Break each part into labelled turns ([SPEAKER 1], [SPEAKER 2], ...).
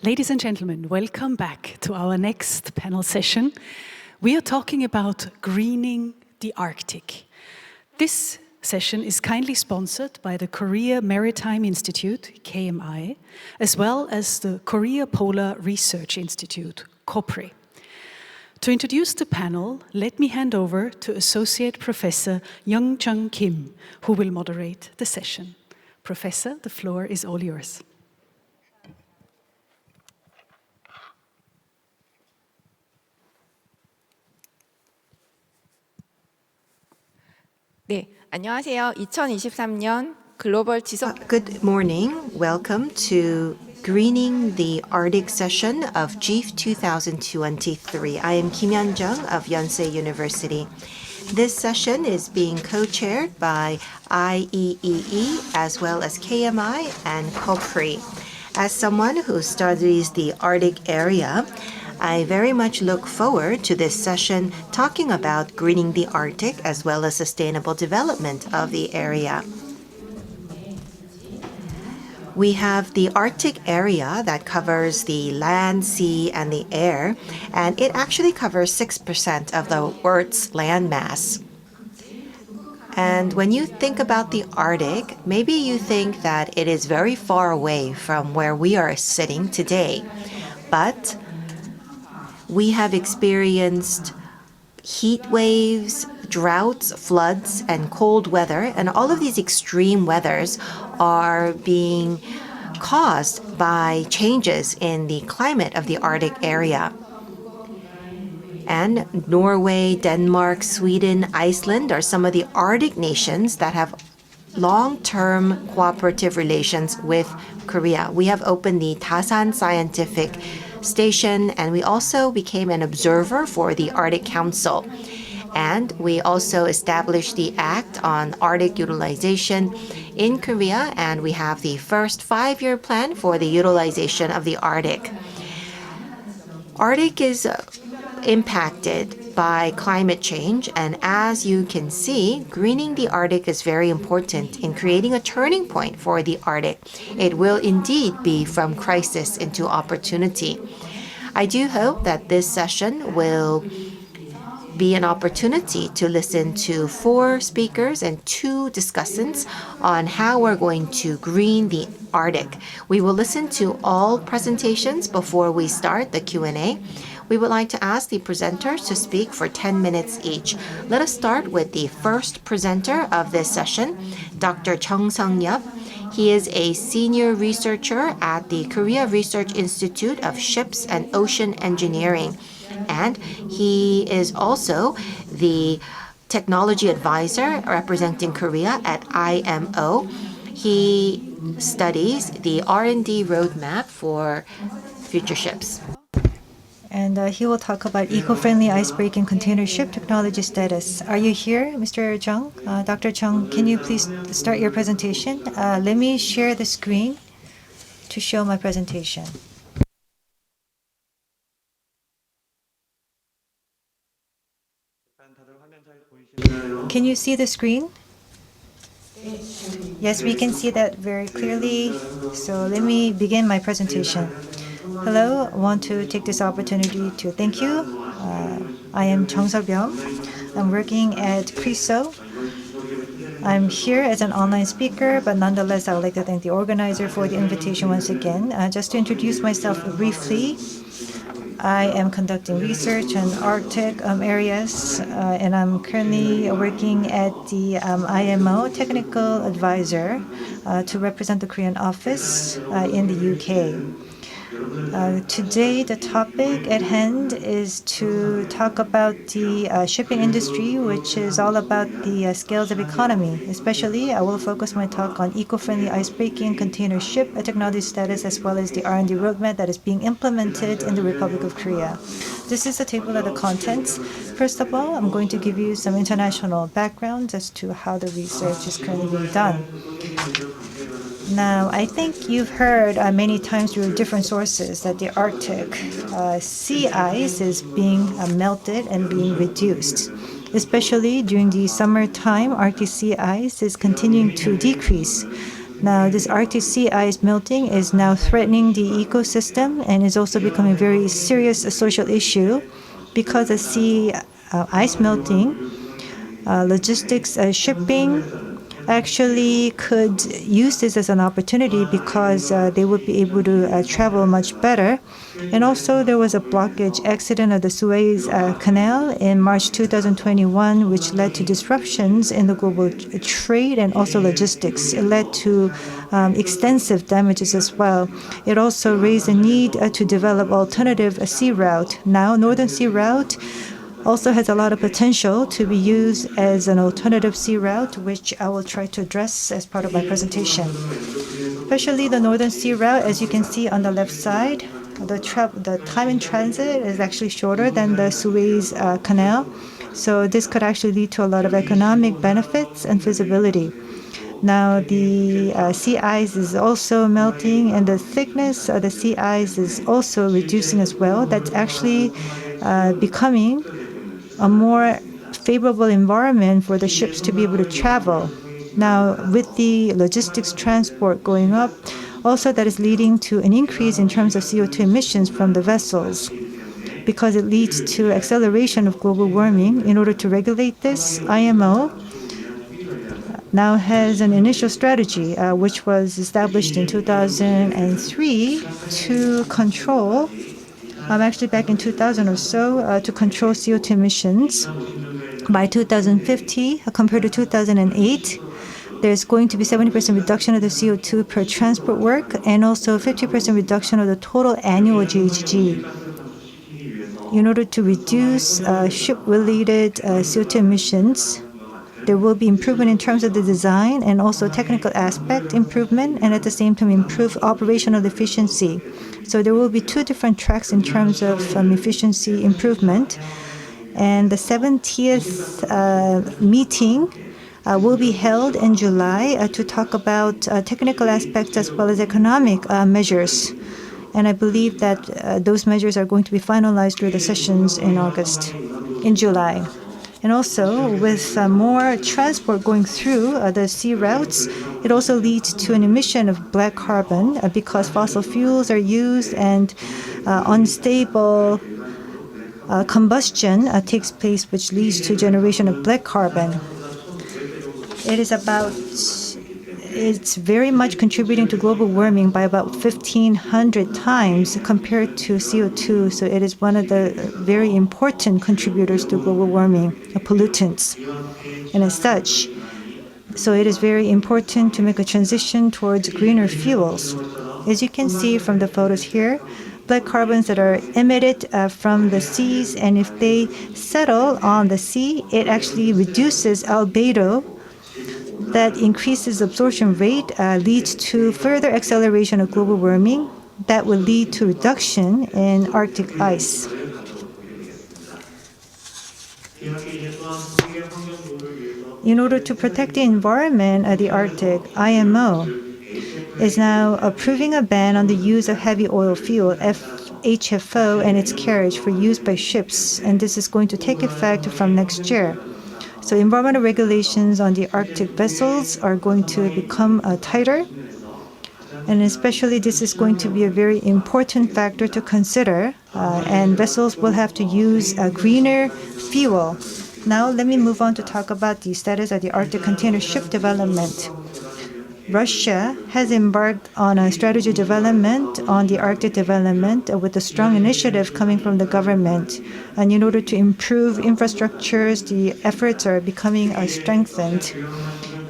[SPEAKER 1] Ladies and gentlemen, welcome back to our next panel session. We are talking about greening the Arctic. This session is kindly sponsored by the Korea Maritime Institute, KMI, as well as the Korea Polar Research Institute, KOPRI. To introduce the panel, let me hand over to Associate Professor Young-Jung Kim, who will moderate the session. Professor, the floor is all yours.
[SPEAKER 2] 네, 안녕하세요. 2023년 글로벌 지속
[SPEAKER 3] Good morning. Welcome to Greening the Arctic session of GEEF 2023. I am Kim Hyun-jung of Yonsei University. This session is being co-chaired by IEEE as well as KMI and KOPRI. As someone who studies the Arctic area, I very much look forward to this session talking about greening the Arctic as well as sustainable development of the area. We have the Arctic area that covers the land, sea, and the air, and it actually covers 6% of the Earth's landmass. And when you think about the Arctic, maybe you think that it is very far away from where we are sitting today. But we have experienced heat waves, droughts, floods, and cold weather, and all of these extreme weathers are being caused by changes in the climate of the Arctic area. And Norway, Denmark, Sweden, Iceland are some of the Arctic nations that have long-term cooperative relations with Korea. We have opened the Dasan Scientific Station, and we also became an observer for the Arctic Council. And we also established the Act on Arctic Utilization in Korea, and we have the first 5-year plan for the utilization of the Arctic. Arctic is impacted by climate change, and as you can see, greening the Arctic is very important in creating a turning point for the Arctic. It will indeed be from crisis into opportunity. I do hope that this session will be an opportunity to listen to 4 speakers and 2 discussants on how we're going to green the Arctic. We will listen to all presentations before we start the Q&A. We would like to ask the presenters to speak for 10 minutes each. Let us start with the first presenter of this session, Dr. Chung Sung-yup. He is a senior researcher at the Korea Research Institute of Ships and Ocean Engineering. And he is also the technology advisor representing Korea at IMO. He studies the R&D roadmap for future ships.
[SPEAKER 4] And he will talk about eco-friendly icebreaking container ship technology status. Are you here, Mr. Chung? Dr. Chung, can you please start your presentation? Let me share the screen to show my presentation. Can you see the screen? Yes, we can see that very clearly. So let me begin my presentation. Hello, I want to take this opportunity to thank you. I am Chung Seo-byum. I'm working at CRISO. I'm here as an online speaker, but nonetheless, I would like to thank the organizer for the invitation once again. Just to introduce myself briefly, I am conducting research on Arctic areas, and I'm currently working at the IMO Technical Advisor to represent the Korean office in the UK. Today, the topic at hand is to talk about the shipping industry, which is all about the scales of economy. Especially, I will focus my talk on eco-friendly icebreaking container ship technology status, as well as the R&D roadmap that is being implemented in the Republic of Korea. This is the table of the contents. First of all, I'm going to give you some international background as to how the research is currently being done. Now, I think you've heard many times through different sources that the Arctic sea ice is being melted and being reduced. Especially during the summertime, Arctic sea ice is continuing to decrease. Now, this Arctic sea ice melting is now threatening the ecosystem and is also becoming a very serious social issue because of sea ice melting. Logistics, shipping actually could use this as an opportunity because they would be able to travel much better. And also, there was a blockage accident of the Suez Canal in March 2021, which led to disruptions in the global trade and also logistics. It led to extensive damages as well. It also raised the need to develop alternative sea route. Now, Northern Sea Route also has a lot of potential to be used as an alternative sea route, which I will try to address as part of my presentation. Especially the Northern Sea Route, as you can see on the left side, the time in transit is actually shorter than the Suez Canal. So this could actually lead to a lot of economic benefits and feasibility. Now, the sea ice is also melting, and the thickness of the sea ice is also reducing as well. That's actually becoming a more favorable environment for the ships to be able to travel. Now, with the logistics transport going up, also that is leading to an increase in terms of CO2 emissions from the vessels because it leads to acceleration of global warming. In order to regulate this, IMO now has an initial strategy which was established in 2003 to control actually back in 2000 or so, to control CO2 emissions. By 2050, compared to 2008, there's going to be 70% reduction of the CO2 per transport work and also 50% reduction of the total annual GHG. In order to reduce ship-related CO2 emissions, there will be improvement in terms of the design and also technical aspect improvement, and at the same time improve operational efficiency. So there will be two different tracks in terms of efficiency improvement. And the 70th meeting will be held in July to talk about technical aspects as well as economic measures. And I believe that those measures are going to be finalized through the sessions in July. And also, with more transport going through the sea routes, it also leads to an emission of black carbon because fossil fuels are used and unstable combustion takes place, which leads to generation of black carbon. It's very much contributing to global warming by about 1,500 times compared to CO2. So it is one of the very important contributors to global warming, pollutants. And as such, so it is very important to make a transition towards greener fuels. As you can see from the photos here, black carbons that are emitted from the seas, and if they settle on the sea, it actually reduces albedo. That increases absorption rate, leads to further acceleration of global warming that will lead to reduction in Arctic ice. In order to protect the environment at the Arctic, IMO is now approving a ban on the use of heavy oil fuel, HFO, and its carriage for use by ships, and this is going to take effect from next year. So environmental regulations on the Arctic vessels are going to become tighter, and especially this is going to be a very important factor to consider, and vessels will have to use a greener fuel. Now let me move on to talk about the status of the Arctic container ship development. Russia has embarked on a strategy development on the Arctic development with a strong initiative coming from the government. And in order to improve infrastructures, the efforts are becoming strengthened.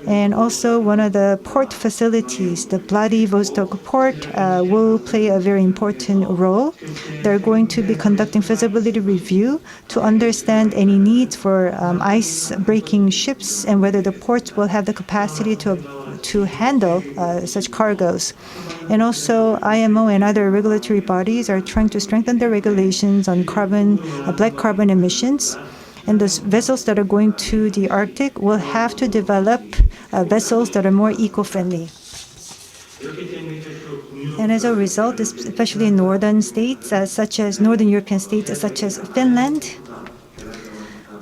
[SPEAKER 4] And also one of the port facilities, the Vladivostok port, will play a very important role. They're going to be conducting feasibility review to understand any needs for ice-breaking ships and whether the ports will have the capacity to handle such cargoes. And also, IMO and other regulatory bodies are trying to strengthen their regulations on black carbon emissions. And those vessels that are going to the Arctic will have to develop vessels that are more eco-friendly. And as a result, especially in northern states, such as northern European states, such as Finland,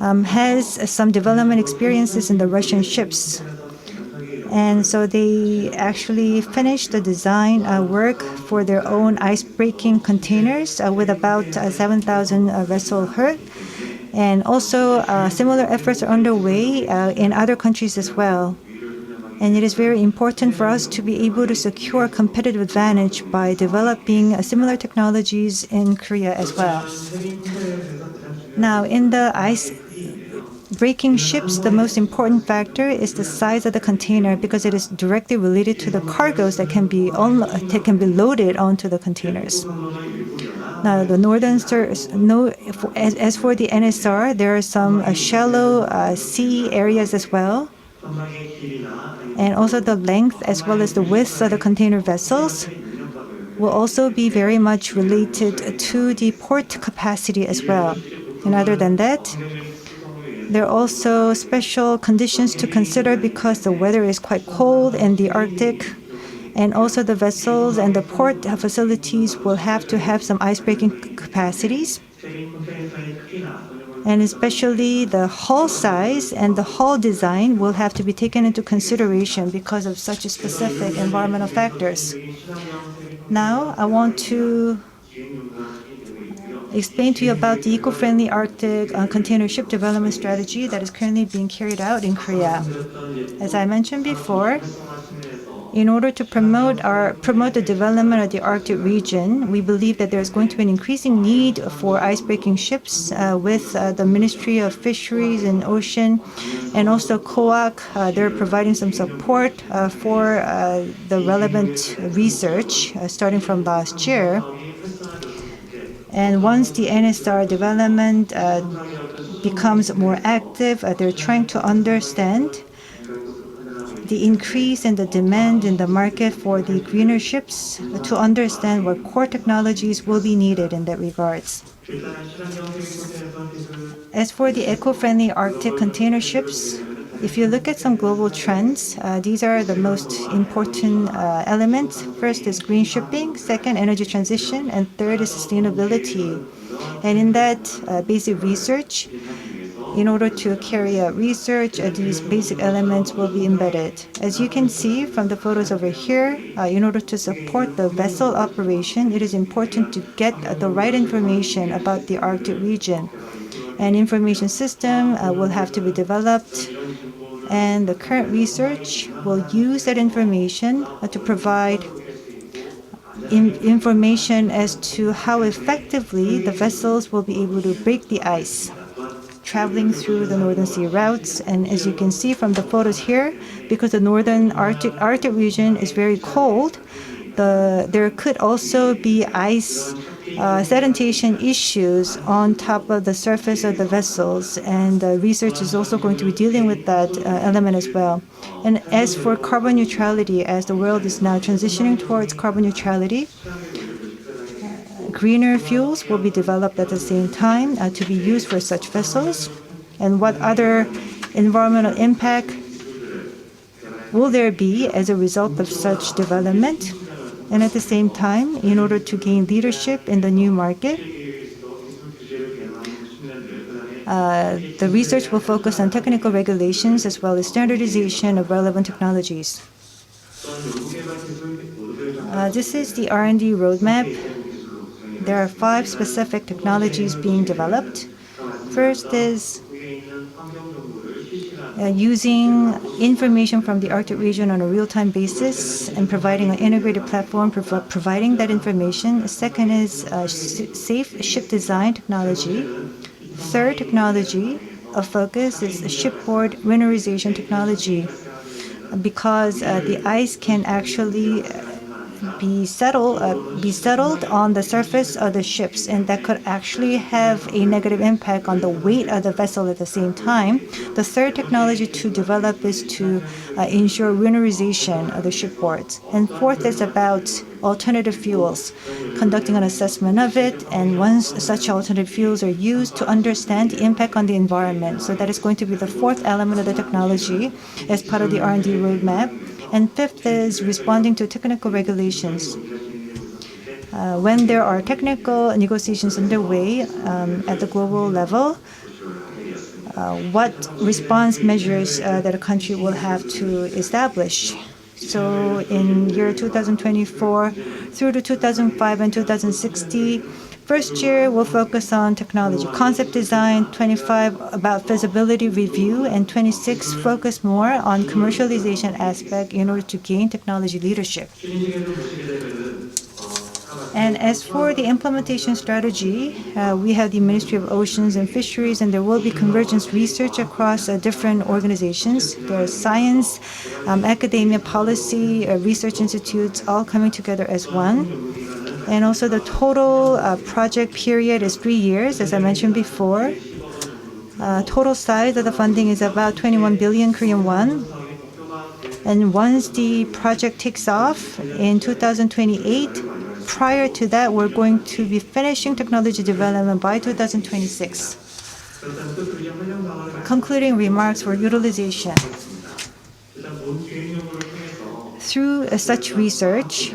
[SPEAKER 4] has some development experiences in the Russian ships. And so they actually finished the design work for their own ice-breaking containers with about 7,000 vessel height. And also similar efforts are underway in other countries as well. And it is very important for us to be able to secure competitive advantage by developing similar technologies in Korea as well. Now, in the ice breaking ships, the most important factor is the size of the container because it is directly related to the cargoes that can be loaded onto the containers. Now, the as for the NSR, there are some shallow sea areas as well. And also the length as well as the width of the container vessels will also be very much related to the port capacity as well. And other than that, there are also special conditions to consider because the weather is quite cold in the Arctic. And also the vessels and the port facilities will have to have some ice-breaking capacities. And especially the hull size and the hull design will have to be taken into consideration because of such specific environmental factors. Now, I want to explain to you about the eco-friendly Arctic container ship development strategy that is currently being carried out in Korea. As I mentioned before, in order to promote the development of the Arctic region, we believe that there's going to be an increasing need for ice-breaking ships with the Ministry of Fisheries and Ocean and also COAC. They're providing some support for the relevant research starting from last year. And once the NSR development becomes more active, they're trying to understand the increase in the demand in the market for the greener ships to understand what core technologies will be needed in that regards. As for the eco-friendly Arctic container ships, if you look at some global trends, these are the most important elements. First is green shipping, second, energy transition, and third is sustainability. And in that basic research, in order to carry out research, these basic elements will be embedded. As you can see from the photos over here, in order to support the vessel operation, it is important to get the right information about the Arctic region. An information system will have to be developed, and the current research will use that information to provide information as to how effectively the vessels will be able to break the ice traveling through the Northern Sea routes. And as you can see from the photos here, because the northern Arctic region is very cold, there could also be ice sedimentation issues on top of the surface of the vessels, and research is also going to be dealing with that element as well. And as for carbon neutrality, as the world is now transitioning towards carbon neutrality, greener fuels will be developed at the same time to be used for such vessels. And what other environmental impact will there be as a result of such development? And at the same time, in order to gain leadership in the new market, the research will focus on technical regulations as well as standardization of relevant technologies. This is the R&D roadmap. There are 5 specific technologies being developed. First is using information from the Arctic region on a real-time basis and providing an integrated platform for providing that information. Second is safe ship design technology. Third technology of focus is shipboard winterization technology, because the ice can actually be settled on the surface of the ships, and that could actually have a negative impact on the weight of the vessel at the same time. The third technology to develop is to ensure winterization of the shipboards. And fourth is about alternative fuels, conducting an assessment of it, and once such alternative fuels are used, to understand the impact on the environment. So that is going to be the fourth element of the technology as part of the R&D roadmap. And fifth is responding to technical regulations. When there are technical negotiations underway at the global level, what response measures that a country will have to establish. So in year 2024 through to 2005 and 2060, first year will focus on technology concept design, 25 about feasibility review, and 26 focus more on commercialization aspect in order to gain technology leadership. And as for the implementation strategy, we have the Ministry of Oceans and Fisheries, and there will be convergence research across different organizations. There are science, academia, policy, research institutes, all coming together as one. And also the total project period is 3 years, as I mentioned before. Total size of the funding is about 21 billion Korean won. And once the project takes off in 2028, prior to that, we're going to be finishing technology development by 2026. Concluding remarks for utilization. Through such research,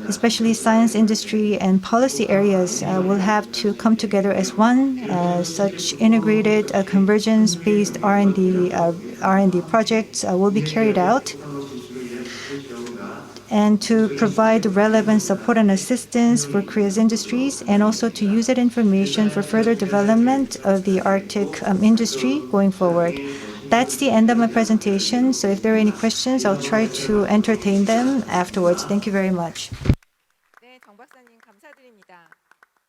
[SPEAKER 4] especially science, industry, and policy areas will have to come together as one. Such integrated convergence-based R&D projects will be carried out. And to provide relevant support and assistance for Korea's industries, and also to use that information for further development of the Arctic industry going forward. That's the end of my presentation. So if there are any questions, I'll try to entertain them afterwards. Thank you very much.
[SPEAKER 2] 네, 정 박사님 감사드립니다.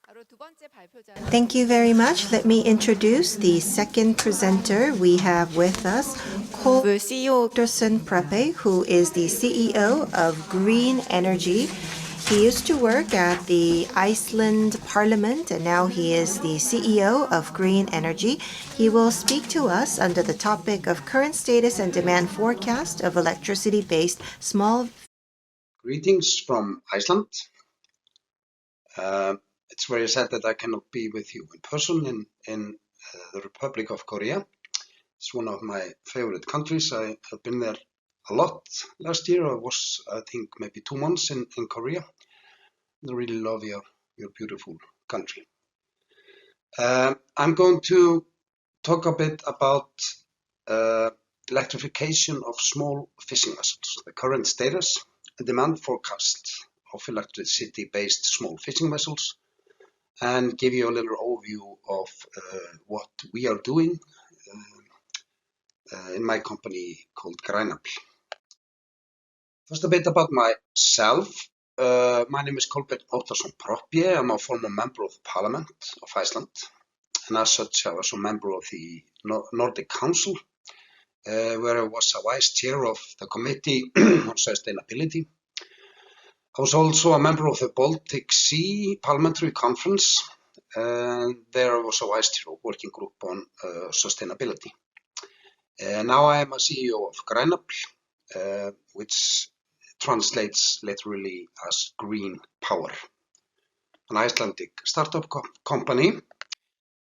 [SPEAKER 2] 바로 두 번째 발표자.
[SPEAKER 3] Thank you very much. Let me introduce the second presenter we have with us,
[SPEAKER 2] CEO
[SPEAKER 3] Anderson Prepe, who is the CEO of Green Energy. He used to work at the Iceland Parliament, and now he is the CEO of Green Energy. He will speak to us under the topic of current status and demand forecast of electricity-based small.
[SPEAKER 5] Greetings from Iceland. It's very sad that I cannot be with you in person in the Republic of Korea. It's one of my favorite countries. I have been there a lot last year. I was, I think, maybe 2 months in Korea. I really love your beautiful country. I'm going to talk a bit about electrification of small fishing vessels, the current status and demand forecast of electricity-based small fishing vessels, and give you a little overview of what we are doing in my company called Grænafl. First, a bit about myself. My name is Kolbeinn Óttarsson Proppé. I'm a former member of the Parliament of Iceland, and as such I was a member of the Nordic Council, where I was a vice chair of the Committee on Sustainability. I was also a member of the Baltic Sea Parliamentary Conference, and there I was a vice chair of working group on sustainability. Now I am a CEO of Grænafl, which translates literally as green power, an Icelandic startup company.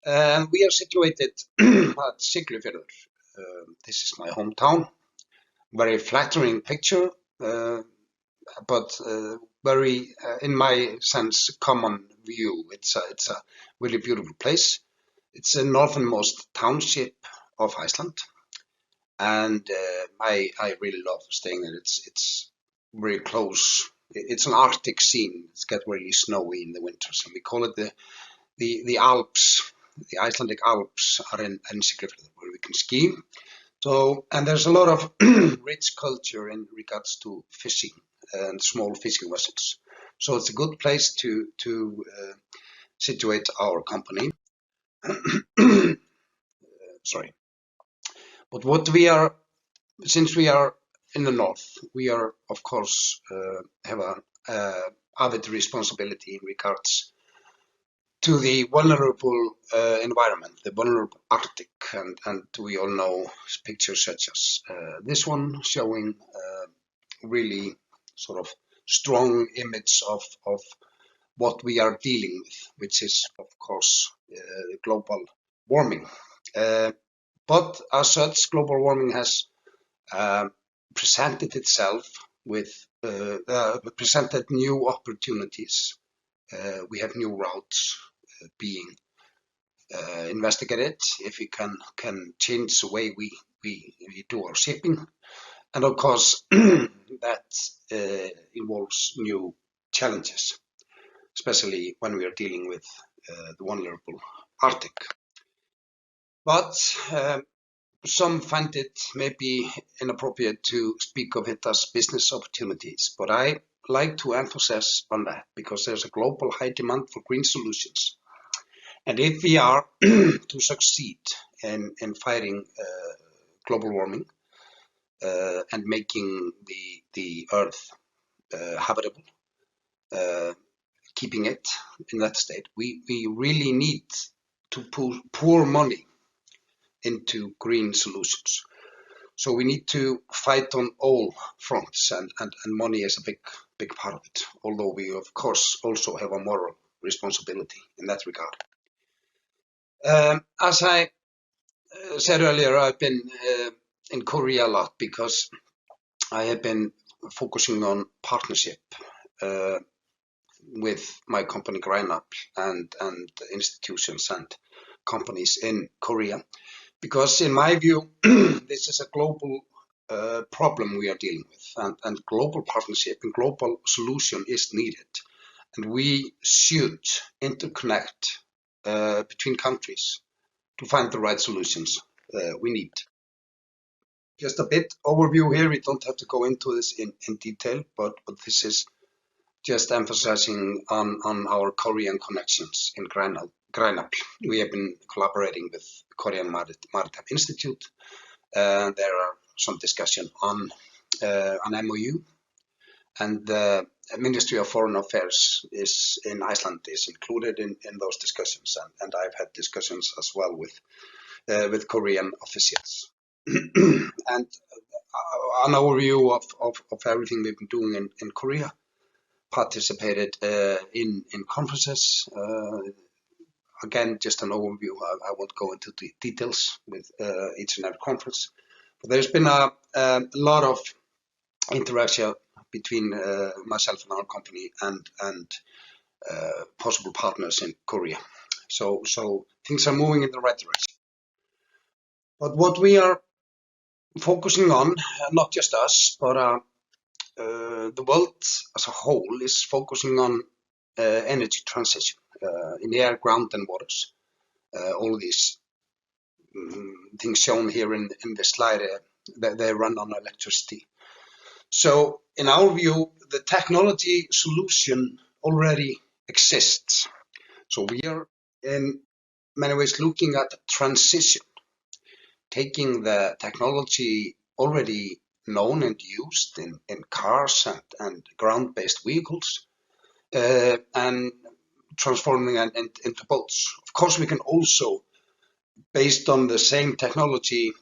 [SPEAKER 5] And we are situated at Siglufjörður. This is my hometown. Very flattering picture, but very, in my sense, common view. It's a really beautiful place. It's the northernmost township of Iceland, and I really love staying there. It's very close. It's an Arctic scene. It's get really snowy in the winters, and we call it the Alps. The Icelandic Alps are in Siglufjörður, where we can ski. So, and there's a lot of rich culture in regards to fishing and small fishing vessels. So it's a good place to situate our company. Sorry. But what we are, since we are in the north, we are, of course, have a added responsibility in regards to the vulnerable environment, the vulnerable Arctic, and we all know pictures such as this one showing really sort of strong image of what we are dealing with, which is, of course, global warming. But as such, global warming has presented itself with presented new opportunities. We have new routes being investigate it, if we can change the way we do our shipping. And of course, that involves new challenges, especially when we are dealing with the vulnerable Arctic. But some find it maybe inappropriate to speak of it as business opportunities, but I like to emphasize on that because there's a global high demand for green solutions. And if we are to succeed in fighting global warming and making the Earth habitable, keeping it in that state, we really need to pour money into green solutions. So we need to fight on all fronts, and money is a big part of it, although we of course also have a moral responsibility in that regard. As I said earlier, I've been in Korea a lot because I have been focusing on partnership with my company Grænapl and institutions and companies in Korea. Because in my view, this is a global problem we are dealing with, and global partnership and global solution is needed. And we should interconnect between countries to find the right solutions we need. Just a bit overview here, we don't have to go into this in detail, but this is just emphasizing on our Korean connections in Grænapl. We have been collaborating with Korean Maritime Institute. There are some discussion on an MOU, and the Ministry of Foreign Affairs in Iceland is included in those discussions, and I've had discussions as well with Korean officials. And an overview of everything we've been doing in Korea. Participated in conferences. Again, just an overview. I won't go into the details with each and every conference. But there's been a lot of interaction between myself and our company and possible partners in Korea. So things are moving in the right direction. But what we are focusing on, not just us, but the world as a whole is focusing on energy transition in air, ground, and waters. All these things shown here in this slide, they run on electricity. So in our view, the technology solution already exists. So we are in many ways looking at transition, taking the technology already known and used in cars and ground-based vehicles and transforming it into boats. Of course, we can also, based on the same technology,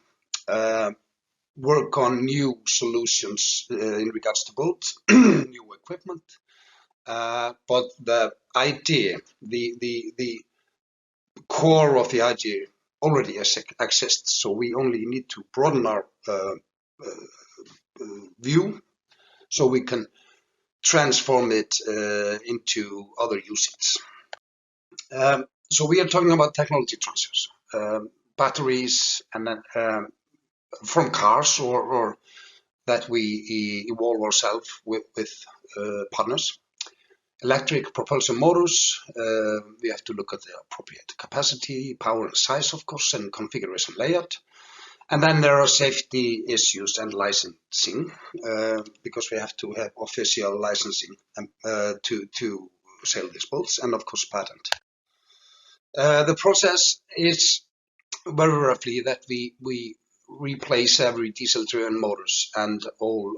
[SPEAKER 5] work on new solutions in regards to boats, new equipment. But the idea, the core of the idea already exists. So we only need to broaden our view so we can transform it into other usages. So we are talking about technology transfers, batteries, and then from cars or that we evolve ourselves with partners. Electric propulsion motors, we have to look at the appropriate capacity, power and size, of course, and configuration layout. And then there are safety issues and licensing, because we have to have official licensing to sail these boats, and of course patent. The process is very roughly that we replace every diesel-driven motors and all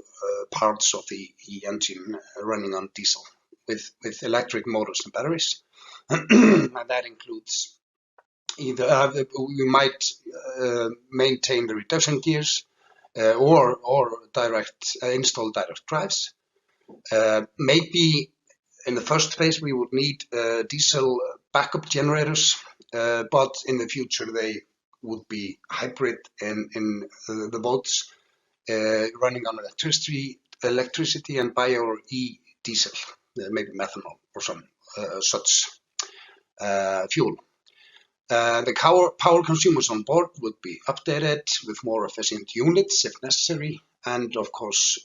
[SPEAKER 5] parts of the engine running on diesel with electric motors and batteries. And that includes either we might maintain the reduction gears or install direct drives. Maybe in the first phase we would need diesel backup generators, but in the future they would be hybrid in the boats running on electricity and bio or e-diesel, maybe methanol or some such fuel. The power consumers on board would be updated with more efficient units if necessary. And of course,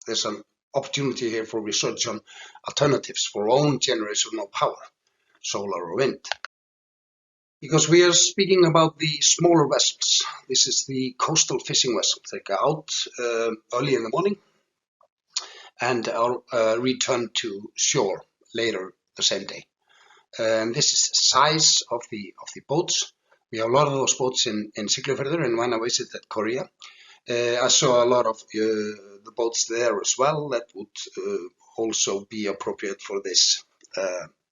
[SPEAKER 5] there's an opportunity here for research on alternatives for own generation of power, solar or wind. Because we are speaking about the smaller vessels. This is the coastal fishing vessels. They go out early in the morning and are returned to shore later the same day. And this is the size of the boats. We have a lot of those boats in Siglufjörður, and when I visited Korea, I saw a lot of the boats there as well that would also be appropriate for this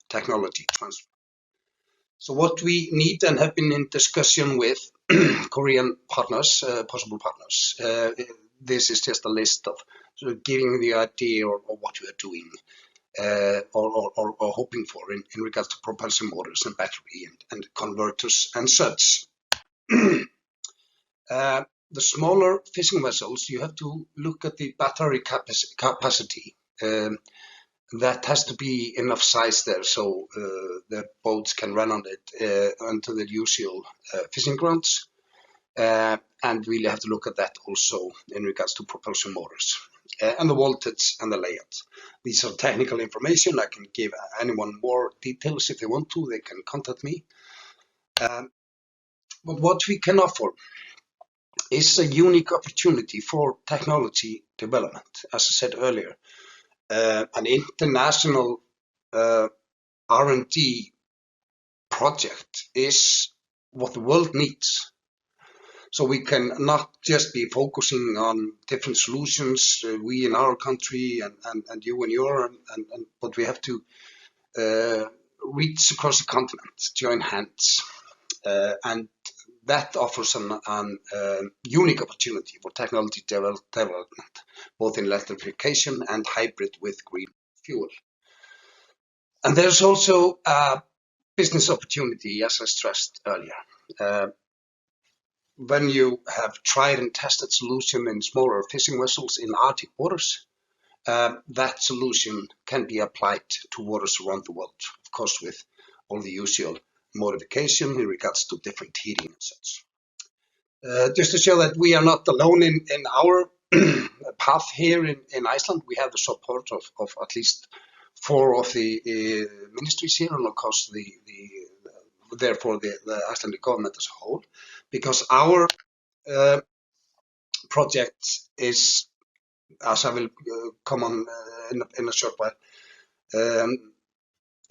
[SPEAKER 5] technology transfer. So what we need and have been in discussion with Korean partners, possible partners, this is just a list of sort of giving the idea of what we are doing or hoping for in regards to propulsion motors and battery and converters and such. The smaller fishing vessels, you have to look at the battery capacity. That has to be enough size there so the boats can run on it onto the usual fishing grounds. And we'll have to look at that also in regards to propulsion motors and the voltage and the layout. These are technical information. I can give anyone more details if they want to. They can contact me. But what we can offer is a unique opportunity for technology development. As I said earlier, an international R&D project is what the world needs. So we can not just be focusing on different solutions, we in our country and you and your, but we have to reach across the continent, join hands, and that offers an unique opportunity for technology development, both in electrification and hybrid with green fuel. And there's also a business opportunity, as I stressed earlier. When you have tried and tested solution in smaller fishing vessels in Arctic waters, that solution can be applied to waters around the world, of course, with all the usual modification in regards to different heating and such. Just to show that we are not alone in our path here in Iceland, we have the support of at least 4 of the ministries here, and of course therefore the Icelandic government as a whole, because our project is, as I will come on in a short while,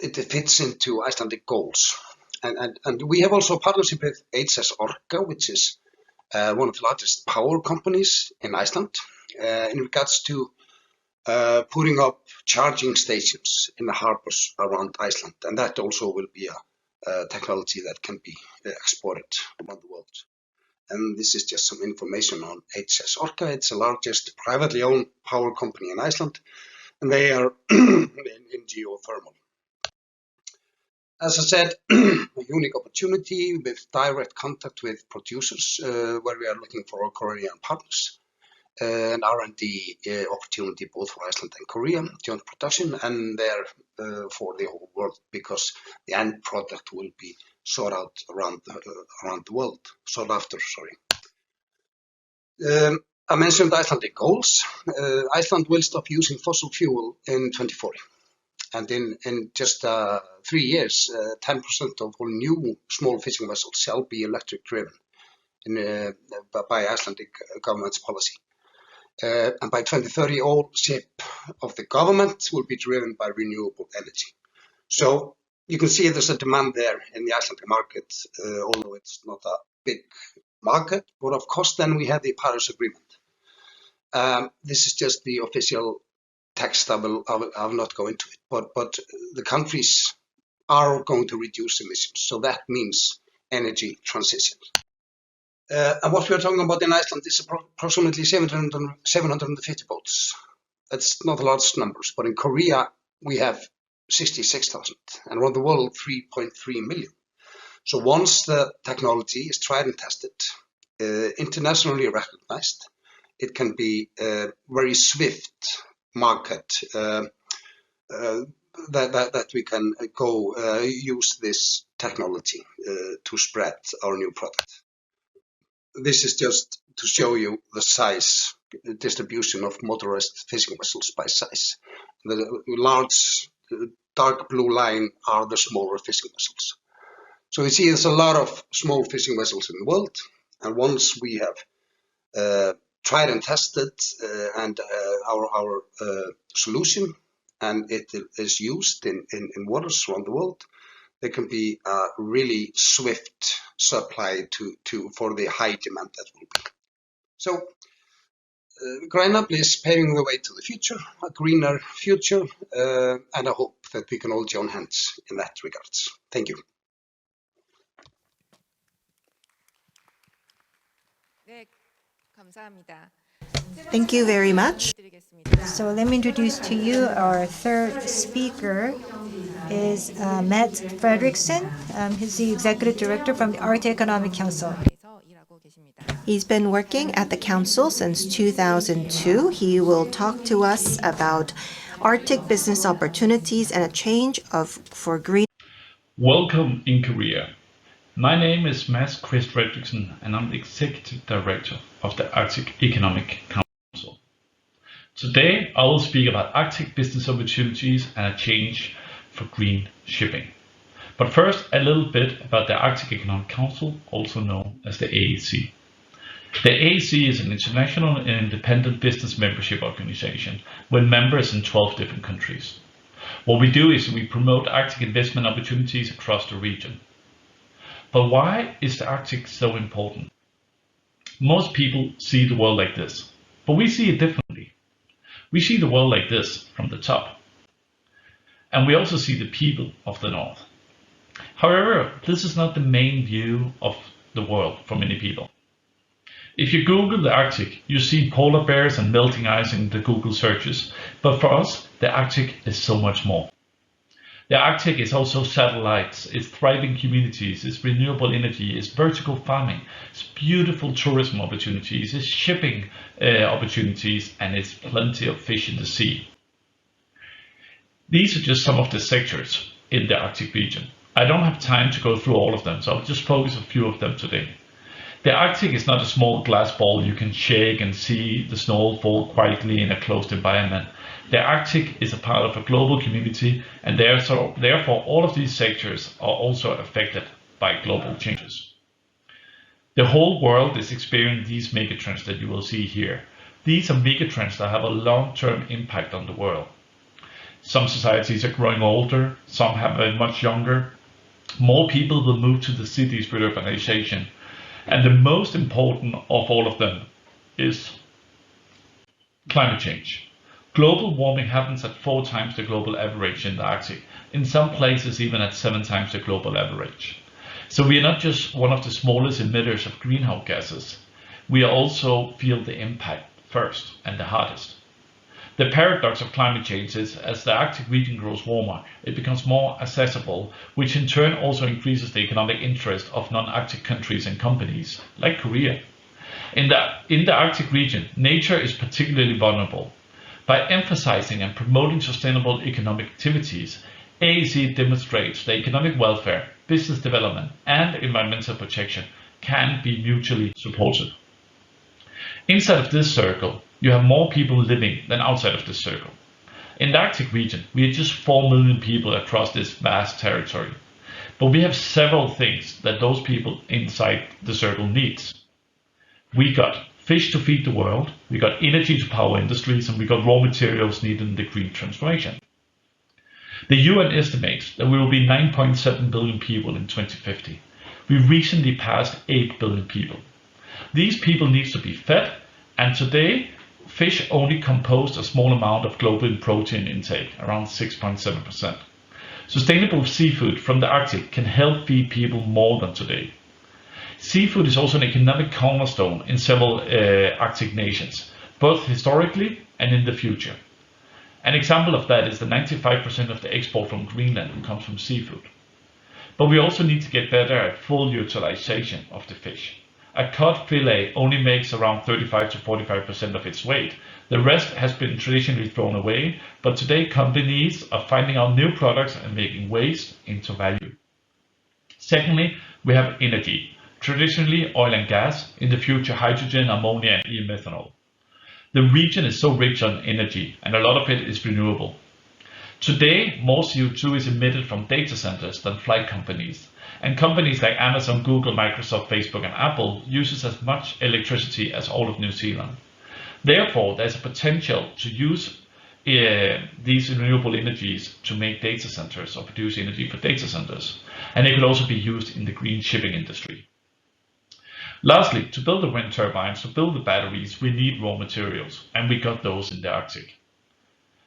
[SPEAKER 5] it fits into Icelandic goals. And we have also a partnership with HS Orka, which is one of the largest power companies in Iceland, in regards to putting up charging stations in the harbors around Iceland. And that also will be a technology that can be exported around the world. And this is just some information on HS Orka. It's the largest privately owned power company in Iceland, and they are in geothermal. As I said, a unique opportunity with direct contact with producers, where we are looking for our Korean partners, an R&D opportunity both for Iceland and Korea, joint production, and there for the whole world, because the end product will be sought out around the world. Sought after, sorry. I mentioned Icelandic goals. Iceland will stop using fossil fuel in 2040. And in just 3 years, 10% of all new small fishing vessels shall be electric driven by Icelandic government's policy. And by 2030, all ship of the government will be driven by renewable energy. So you can see there's a demand there in the Icelandic market, although it's not a big market. But of course, then we have the Paris Agreement. This is just the official text. I will not go into it, but the countries are going to reduce emissions. So that means energy transition. And what we are talking about in Iceland is approximately 750 boats. That's not large numbers, but in Korea we have 66,000, and around the world 3.3 million. So once the technology is tried and tested, internationally recognized, it can be a very swift market. that we can go use this technology to spread our new product. This is just to show you the size distribution of motorized fishing vessels by size. The large dark blue line are the smaller fishing vessels. So you see there's a lot of small fishing vessels in the world, and once we have tried and tested and our solution, and it is used in waters around the world, there can be a really swift supply for the high demand that will be. So GreenUp is paving the way to the future, a greener future, and I hope that we can all join hands in that regards. Thank you.
[SPEAKER 2] 네, 감사합니다.
[SPEAKER 3] Thank you very much.
[SPEAKER 4] So let me introduce to you our third speaker is Matt Fredrickson. He's the Executive Director from the Arctic Economic Council.
[SPEAKER 2] 에서 일하고 계십니다.
[SPEAKER 3] He's been working at the Council since 2002. He will talk to us about Arctic business opportunities and a change for green.
[SPEAKER 6] Welcome in Korea. My name is Mads Chris Fredrickson and I'm the Executive Director of the Arctic Economic Council. Today I will speak about Arctic business opportunities and a change for green shipping. But first a little bit about the Arctic Economic Council, also known as the AEC. The AEC is an international and independent business membership organization with members in 12 different countries. What we do is we promote Arctic investment opportunities across the region. But why is the Arctic so important? Most people see the world like this, but we see it differently. We see the world like this from the top. And we also see the people of the North. However, this is not the main view of the world for many people. If you Google the Arctic, you see polar bears and melting ice in the Google searches, but for us, the Arctic is so much more. The Arctic is also satellites, it's thriving communities, it's renewable energy, it's vertical farming, it's beautiful tourism opportunities, it's shipping opportunities, and it's plenty of fish in the sea. These are just some of the sectors in the Arctic region. I don't have time to go through all of them, so I'll just focus a few of them today. The Arctic is not a small glass ball you can shake and see the snow fall quietly in a closed environment. The Arctic is a part of a global community, and therefore all of these sectors are also affected by global changes. The whole world is experiencing these megatrends that you will see here. These are megatrends that have a long-term impact on the world. Some societies are growing older, some have a much younger. More people will move to the cities with urbanization. And the most important of all of them is climate change. Global warming happens at 4 times the global average in the Arctic, in some places even at 7 times the global average. So we are not just one of the smallest emitters of greenhouse gases, we also feel the impact first and the hardest. The paradox of climate change is as the Arctic region grows warmer, it becomes more accessible, which in turn also increases the economic interest of non-Arctic countries and companies, like Korea. In the Arctic region, nature is particularly vulnerable. By emphasizing and promoting sustainable economic activities, AEC demonstrates that economic welfare, business development, and environmental protection can be mutually supported. Inside of this circle, you have more people living than outside of this circle. In the Arctic region, we are just 4 million people across this vast territory. But we have several things that those people inside the circle needs. We got fish to feed the world, we got energy to power industries, and we got raw materials needed in the green transformation. The UN estimates that we will be 9.7 billion people in 2050. We recently passed 8 billion people. These people need to be fed, and today, fish only compose a small amount of global protein intake, around 6.7%. Sustainable seafood from the Arctic can help feed people more than today. Seafood is also an economic cornerstone in several Arctic nations, both historically and in the future. An example of that is the 95% of the export from Greenland comes from seafood. But we also need to get better at full utilization of the fish. A cod fillet only makes around 35 to 45% of its weight. The rest has been traditionally thrown away, but today companies are finding out new products and making waste into value. Secondly, we have energy, traditionally oil and gas, in the future hydrogen, ammonia and e-methanol. The region is so rich on energy and a lot of it is renewable. Today, more CO2 is emitted from data centers than flight companies, and companies like Amazon, Google, Microsoft, Facebook and Apple uses as much electricity as all of New Zealand. Therefore, there's a potential to use these renewable energies to make data centers or produce energy for data centers, and they could also be used in the green shipping industry. Lastly, to build the wind turbines, to build the batteries, we need raw materials, and we got those in the Arctic.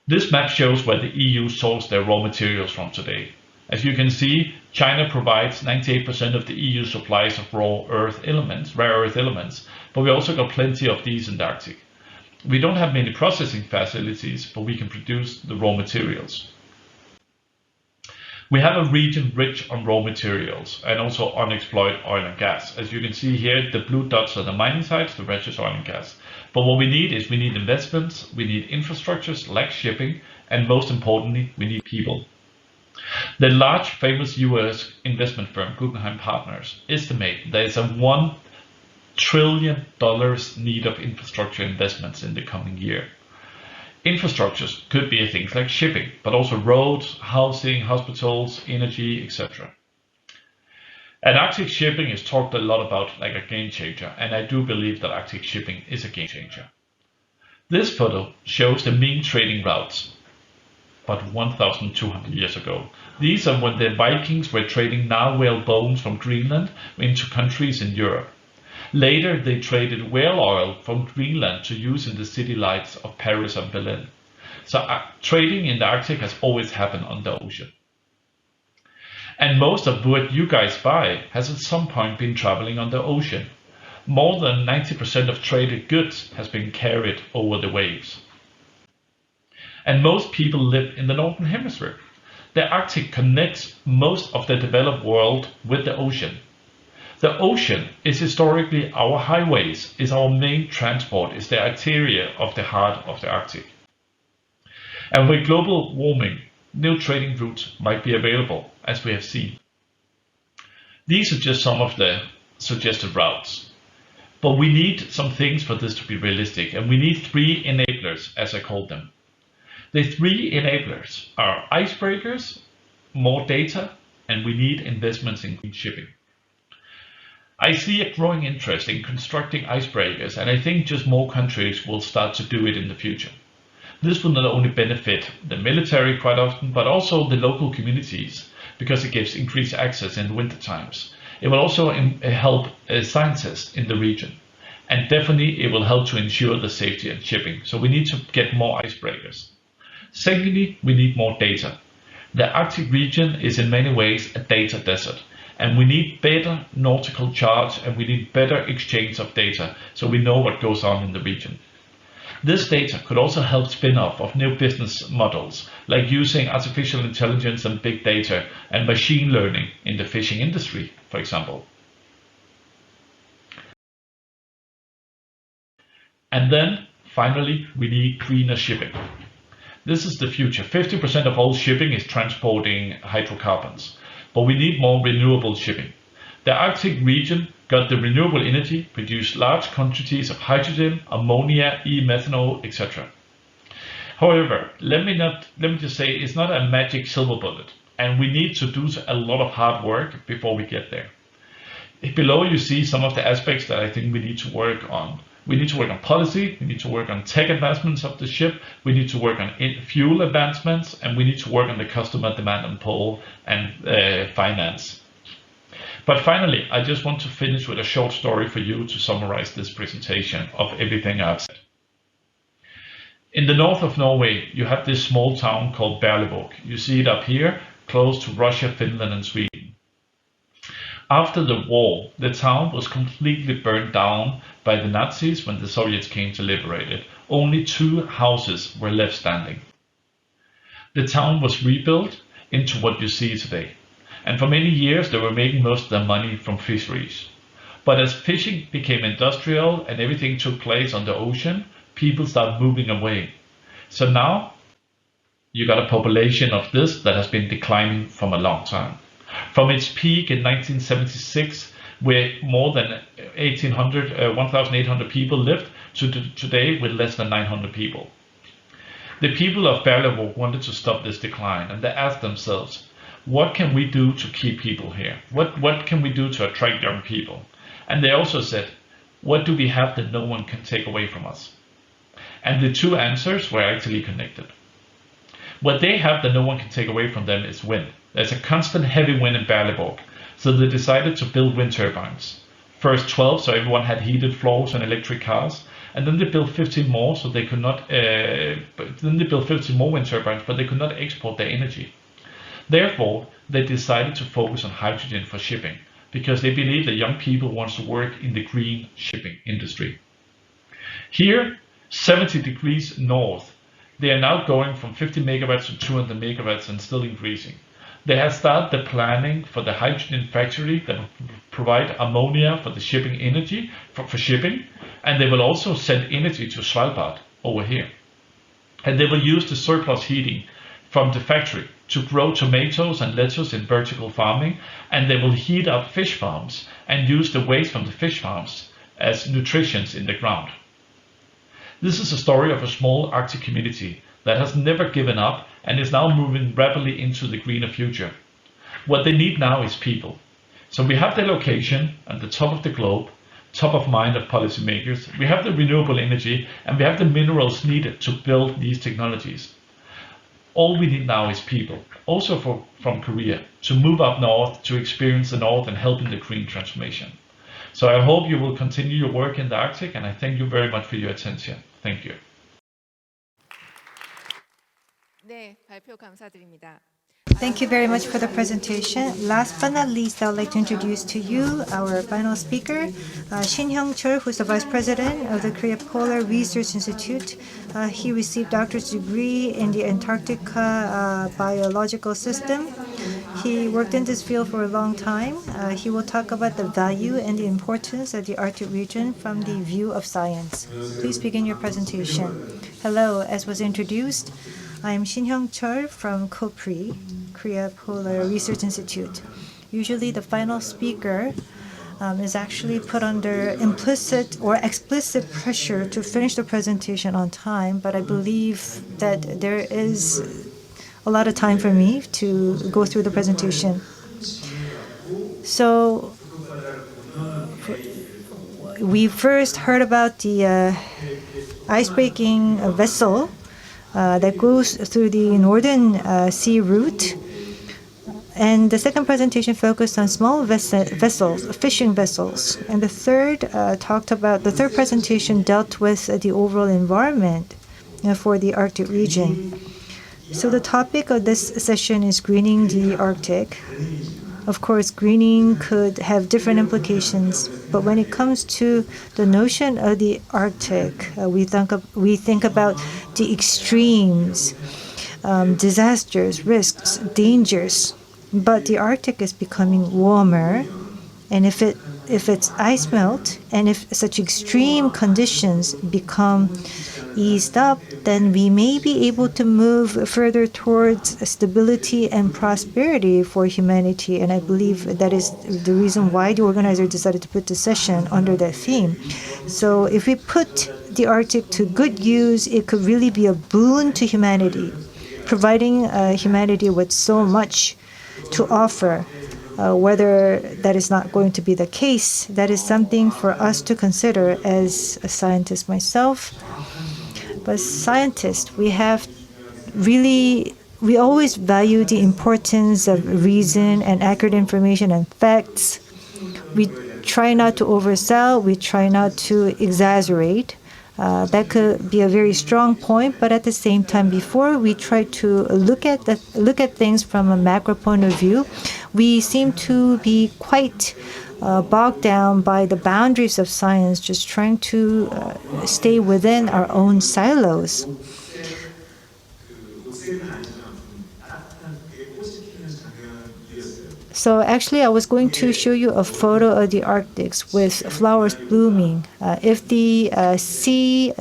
[SPEAKER 6] This map shows where the EU sources their raw materials from today. As you can see, China provides 98% of the EU supplies of rare earth elements, but we also got plenty of these in the Arctic. We don't have many processing facilities, but we can produce the raw materials. We have a region rich on raw materials and also unexploited oil and gas. As you can see here, the blue dots are the mining sites, the rest is oil and gas. But what we need is we need investments, we need infrastructures like shipping, and most importantly, we need people. The large famous US investment firm Guggenheim Partners estimate there is a $1 trillion need of infrastructure investments in the coming year. Infrastructures could be things like shipping, but also roads, housing, hospitals, energy, etc. And Arctic shipping is talked a lot about like a game changer, and I do believe that Arctic shipping is a game changer. This photo shows the main trading routes, but 1,200 years ago. These are when the Vikings were trading narwhal bones from Greenland into countries in Europe. Later, they traded whale oil from Greenland to use in the city lights of Paris and Berlin. So trading in the Arctic has always happened on the ocean. And most of what you guys buy has at some point been traveling on the ocean. More than 90% of traded goods has been carried over the waves. And most people live in the Northern Hemisphere. The Arctic connects most of the developed world with the ocean. The ocean is historically our highways, is our main transport, is the arteria of the heart of the Arctic. And with global warming, new trading routes might be available, as we have seen. These are just some of the suggested routes. But we need some things for this to be realistic, and we need 3 enablers, as I call them. The 3 enablers are icebreakers, more data, and we need investments in green shipping. I see a growing interest in constructing icebreakers, and I think just more countries will start to do it in the future. This will not only benefit the military quite often, but also the local communities, because it gives increased access in winter times. It will also help scientists in the region, and definitely it will help to ensure the safety of shipping. So we need to get more icebreakers. Secondly, we need more data. The Arctic region is in many ways a data desert. And we need better nautical charts, and we need better exchange of data so we know what goes on in the region. This data could also help spin off of new business models, like using artificial intelligence and big data and machine learning in the fishing industry, for example. And then, finally, we need greener shipping. This is the future. 50% of all shipping is transporting hydrocarbons. But we need more renewable shipping. The Arctic region got the renewable energy, produced large quantities of hydrogen, ammonia, e-methanol, etc. However, let me just say it's not a magic silver bullet, and we need to do a lot of hard work before we get there. Below you see some of the aspects that I think we need to work on. We need to work on policy, we need to work on tech advancements of the ship, we need to work on fuel advancements, and we need to work on the customer demand and pull and finance. But finally, I just want to finish with a short story for you to summarize this presentation of everything I've said. In the north of Norway, you have this small town called Berlevåg. You see it up here, close to Russia, Finland, and Sweden. After the war, the town was completely burned down by the Nazis when the Soviets came to liberate it. Only 2 houses were left standing. The town was rebuilt into what you see today. And for many years, they were making most of their money from fisheries. But as fishing became industrial and everything took place on the ocean, people start moving away. So now you got a population of this that has been declining from a long time. From its peak in 1976, where more than 1,800 people lived, to today with less than 900 people. The people of Berlevåg wanted to stop this decline, and they asked themselves, what can we do to keep people here? What can we do to attract young people? And they also said, what do we have that no one can take away from us? And the two answers were actually connected. What they have that no one can take away from them is wind. There's a constant heavy wind in Berlevåg, so they decided to build wind turbines. First 12, so everyone had heated floors and electric cars, and then they built 15 more, so they could not. Then they built 15 more wind turbines, but they could not export their energy. Therefore, they decided to focus on hydrogen for shipping, because they believe that young people want to work in the green shipping industry. Here, 70 degrees north, they are now going from 50 megawatts to 200 megawatts and still increasing. They have started the planning for the hydrogen factory that will provide ammonia for the shipping energy, for shipping, and they will also send energy to Svalbard over here. And they will use the surplus heating from the factory to grow tomatoes and lettuce in vertical farming, and they will heat up fish farms and use the waste from the fish farms as nutrition in the ground. This is a story of a small Arctic community that has never given up and is now moving rapidly into the greener future. What they need now is people. So we have the location at the top of the globe, top of mind of policymakers, we have the renewable energy, and we have the minerals needed to build these technologies. All we need now is people, also from Korea, to move up north, to experience the north and help in the green transformation. So I hope you will continue your work in the Arctic, and I thank you very much for your attention. Thank you.
[SPEAKER 2] 네, 발표 감사드립니다.
[SPEAKER 4] Thank you very much for the presentation. Last but not least, I would like to introduce to you our final speaker, Shin Hyung-chul, who is the Vice President of the Korea Polar Research Institute. He received doctorate degree in the Antarctica biological system. He worked in this field for a long time. He will talk about the value and the importance of the Arctic region from the view of science. Please begin your presentation. Hello, as was introduced, I am Shin Hyung-chul from KOPRI, Korea Polar Research Institute. Usually the final speaker is actually put under implicit or explicit pressure to finish the presentation on time, but I believe that there is a lot of time for me to go through the presentation. So we first heard about the ice-breaking vessel that goes through the northern sea route. And the second presentation focused on small vessels, fishing vessels. And the third presentation dealt with the overall environment for the Arctic region. So the topic of this session is greening the Arctic. Of course, greening could have different implications, but when it comes to the notion of the Arctic, we think about the extremes, disasters, risks, dangers. But the Arctic is becoming warmer, and if it's ice melt, and if such extreme conditions become eased up, then we may be able to move further towards stability and prosperity for humanity. And I believe that is the reason why the organizer decided to put the session under that theme. So if we put the Arctic to good use, it could really be a boon to humanity, providing humanity with so much to offer. Whether that is not going to be the case, that is something for us to consider as a scientist myself. But scientists, we always value the importance of reason and accurate information and facts. We try not to oversell, we try not to exaggerate. That could be a very strong point, but at the same time, before we try to look at things from a macro point of view, we seem to be quite bogged down by the boundaries of science, just trying to stay within our own silos. So actually, I was going to show you a photo of the Arctic with flowers blooming. If the sea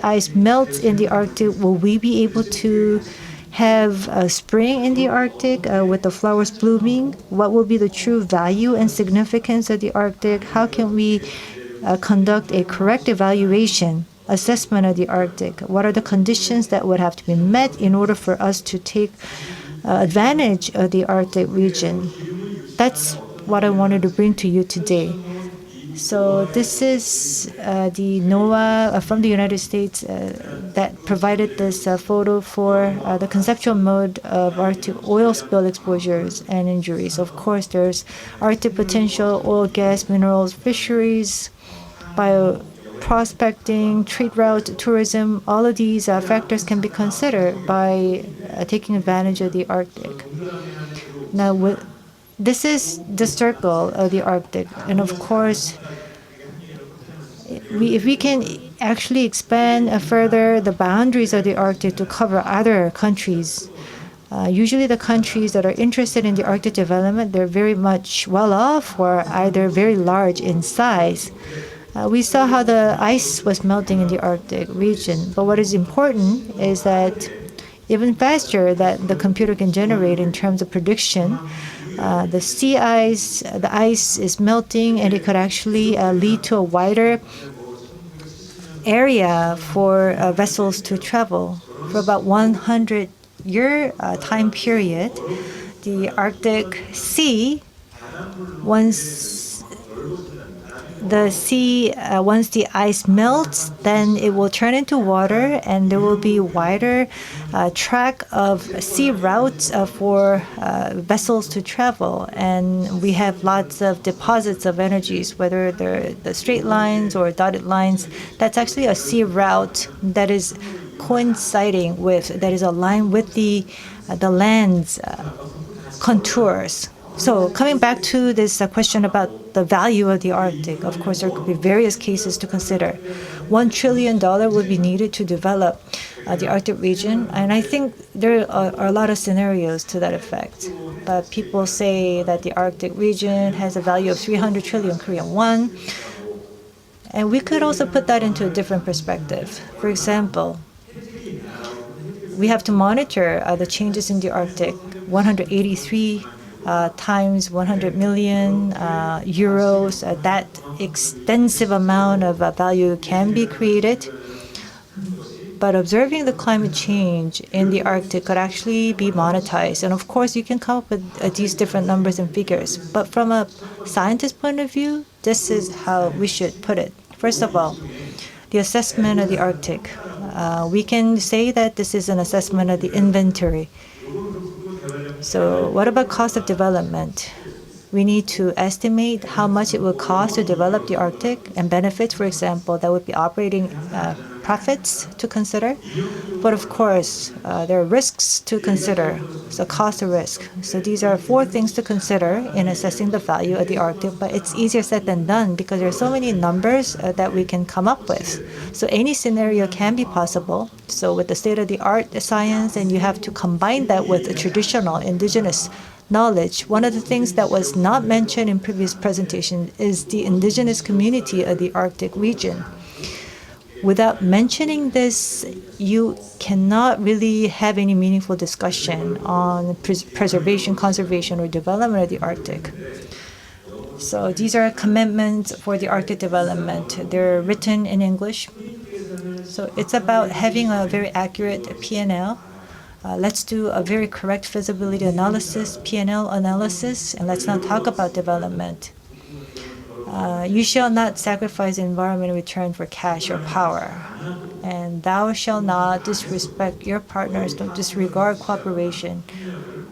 [SPEAKER 4] ice melts in the Arctic, will we be able to have a spring in the Arctic with the flowers blooming? What will be the true value and significance of the Arctic? How can we conduct a correct evaluation, assessment of the Arctic? What are the conditions that would have to be met in order for us to take advantage of the Arctic region? That's what I wanted to bring to you today. So this is the NOAA from the United States that provided this photo for the conceptual mode of Arctic oil spill exposures and injuries. Of course, there's Arctic potential, oil, gas, minerals, fisheries, bioprospecting, trade routes, tourism. All of these factors can be considered by taking advantage of the Arctic. Now, this is the circle of the Arctic, and of course, if we can actually expand further the boundaries of the Arctic to cover other countries, usually the countries that are interested in the Arctic development, they're very much well off or either very large in size. We saw how the ice was melting in the Arctic region, but what is important is that even faster that the computer can generate in terms of prediction, the sea ice, the ice is melting, and it could actually lead to a wider area for vessels to travel. For about 100-year time period, the Arctic Sea, once the ice melts, then it will turn into water, and there will be wider track of sea routes for vessels to travel. And we have lots of deposits of energies, whether they're the straight lines or dotted lines. That's actually a sea route that is coinciding with, that is aligned with the land's contours. So coming back to this question about the value of the Arctic, of course, there could be various cases to consider. $1 trillion would be needed to develop the Arctic region, and I think there are a lot of scenarios to that effect. But people say that the Arctic region has a value of 300 trillion Korean won, and we could also put that into a different perspective. For example, we have to monitor the changes in the Arctic. 183 times 100 million euros, that extensive amount of value can be created. But observing the climate change in the Arctic could actually be monetized. And of course, you can come up with these different numbers and figures. But from a scientist point of view, this is how we should put it. First of all, the assessment of the Arctic. We can say that this is an assessment of the inventory. So what about cost of development? We need to estimate how much it will cost to develop the Arctic, and benefits, for example, that would be operating profits to consider. But of course, there are risks to consider, so cost of risk. So these are 4 things to consider in assessing the value of the Arctic, but it's easier said than done because there are so many numbers that we can come up with. So any scenario can be possible. So with the state-of-the-art science, and you have to combine that with the traditional indigenous knowledge. One of the things that was not mentioned in previous presentation is the indigenous community of the Arctic region. Without mentioning this, you cannot really have any meaningful discussion on preservation, conservation, or development of the Arctic. So these are commitments for the Arctic development. They're written in English. So it's about having a very accurate P&L. Let's do a very correct feasibility analysis, P&L analysis, and let's not talk about development. You shall not sacrifice the environment in return for cash or power. And thou shalt not disrespect your partners, don't disregard cooperation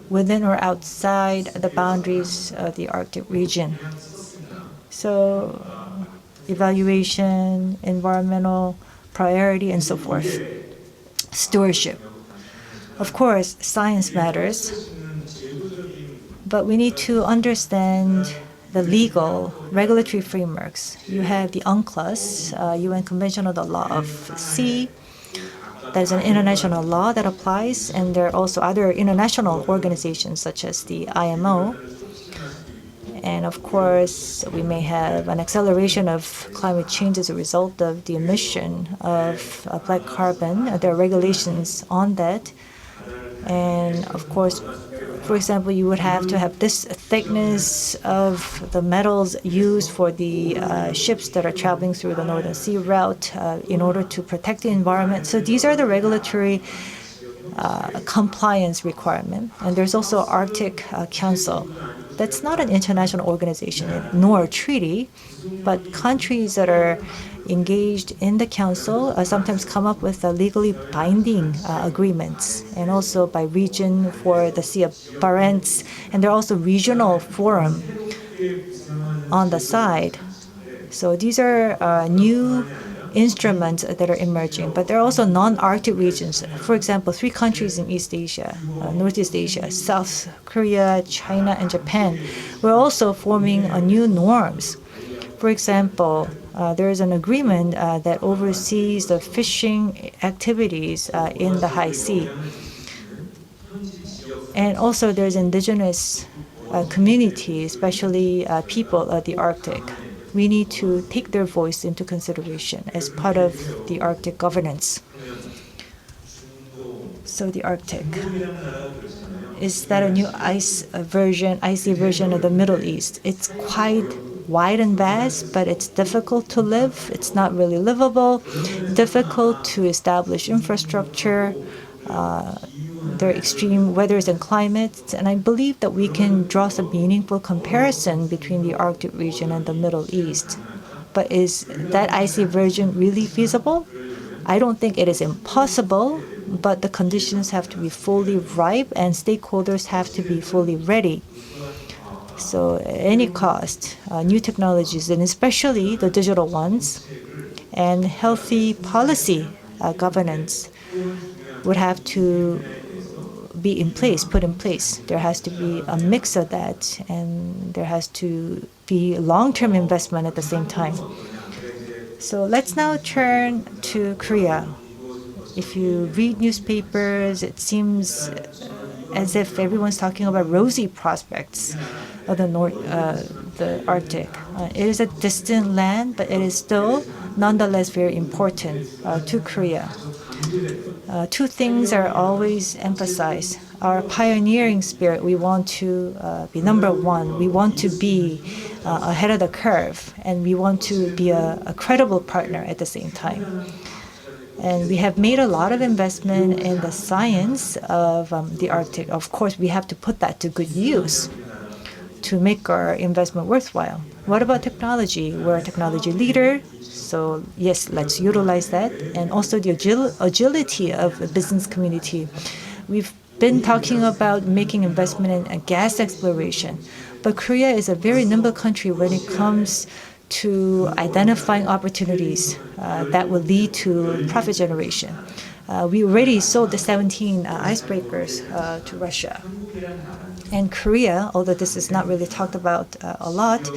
[SPEAKER 4] within or outside the boundaries of the Arctic region. So evaluation, environmental priority, and so forth. Stewardship. Of course, science matters, but we need to understand the legal regulatory frameworks. You have the UNCLOS, UN Convention on the Law of Sea. That is an international law that applies, and there are also other international organizations such as the IMO. And of course, we may have an acceleration of climate change as a result of the emission of black carbon. There are regulations on that. And of course, for example, you would have to have this thickness of the metals used for the ships that are traveling through the Northern Sea route in order to protect the environment. So these are the regulatory compliance requirement. And there's also Arctic Council. That's not an international organization nor a treaty, but countries that are engaged in the council sometimes come up with legally binding agreements, and also by region for the Sea of Barents, and there are also regional forum on the side. So these are new instruments that are emerging, but there are also non-Arctic regions. For example, 3 countries in East Asia, Northeast Asia, South Korea, China, and Japan, were also forming new norms. For example, there is an agreement that oversees the fishing activities in the high sea. And also there's indigenous community, especially people of the Arctic. We need to take their voice into consideration as part of the Arctic governance. So the Arctic, is that a new icy version of the Middle East? It's quite wide and vast, but it's difficult to live. It's not really livable, difficult to establish infrastructure. There are extreme weathers and climates, and I believe that we can draw some meaningful comparison between the Arctic region and the Middle East. But is that icy version really feasible? I don't think it is impossible, but the conditions have to be fully ripe and stakeholders have to be fully ready. So at any cost, new technologies, and especially the digital ones, and healthy policy governance would have to be in place, put in place. There has to be a mix of that, and there has to be long-term investment at the same time. So let's now turn to Korea. If you read newspapers, it seems as if everyone's talking about rosy prospects of the Arctic. It is a distant land, but it is still nonetheless very important to Korea. 2 things are always emphasized. Our pioneering spirit, we want to be number 1. We want to be ahead of the curve, and we want to be a credible partner at the same time. And we have made a lot of investment in the science of the Arctic. Of course, we have to put that to good use to make our investment worthwhile. What about technology? We're a technology leader, so yes, let's utilize that. And also the agility of the business community. We've been talking about making investment in gas exploration, but Korea is a very nimble country when it comes to identifying opportunities that will lead to profit generation. We already sold the 17 icebreakers to Russia. And Korea, although this is not really talked about a lot,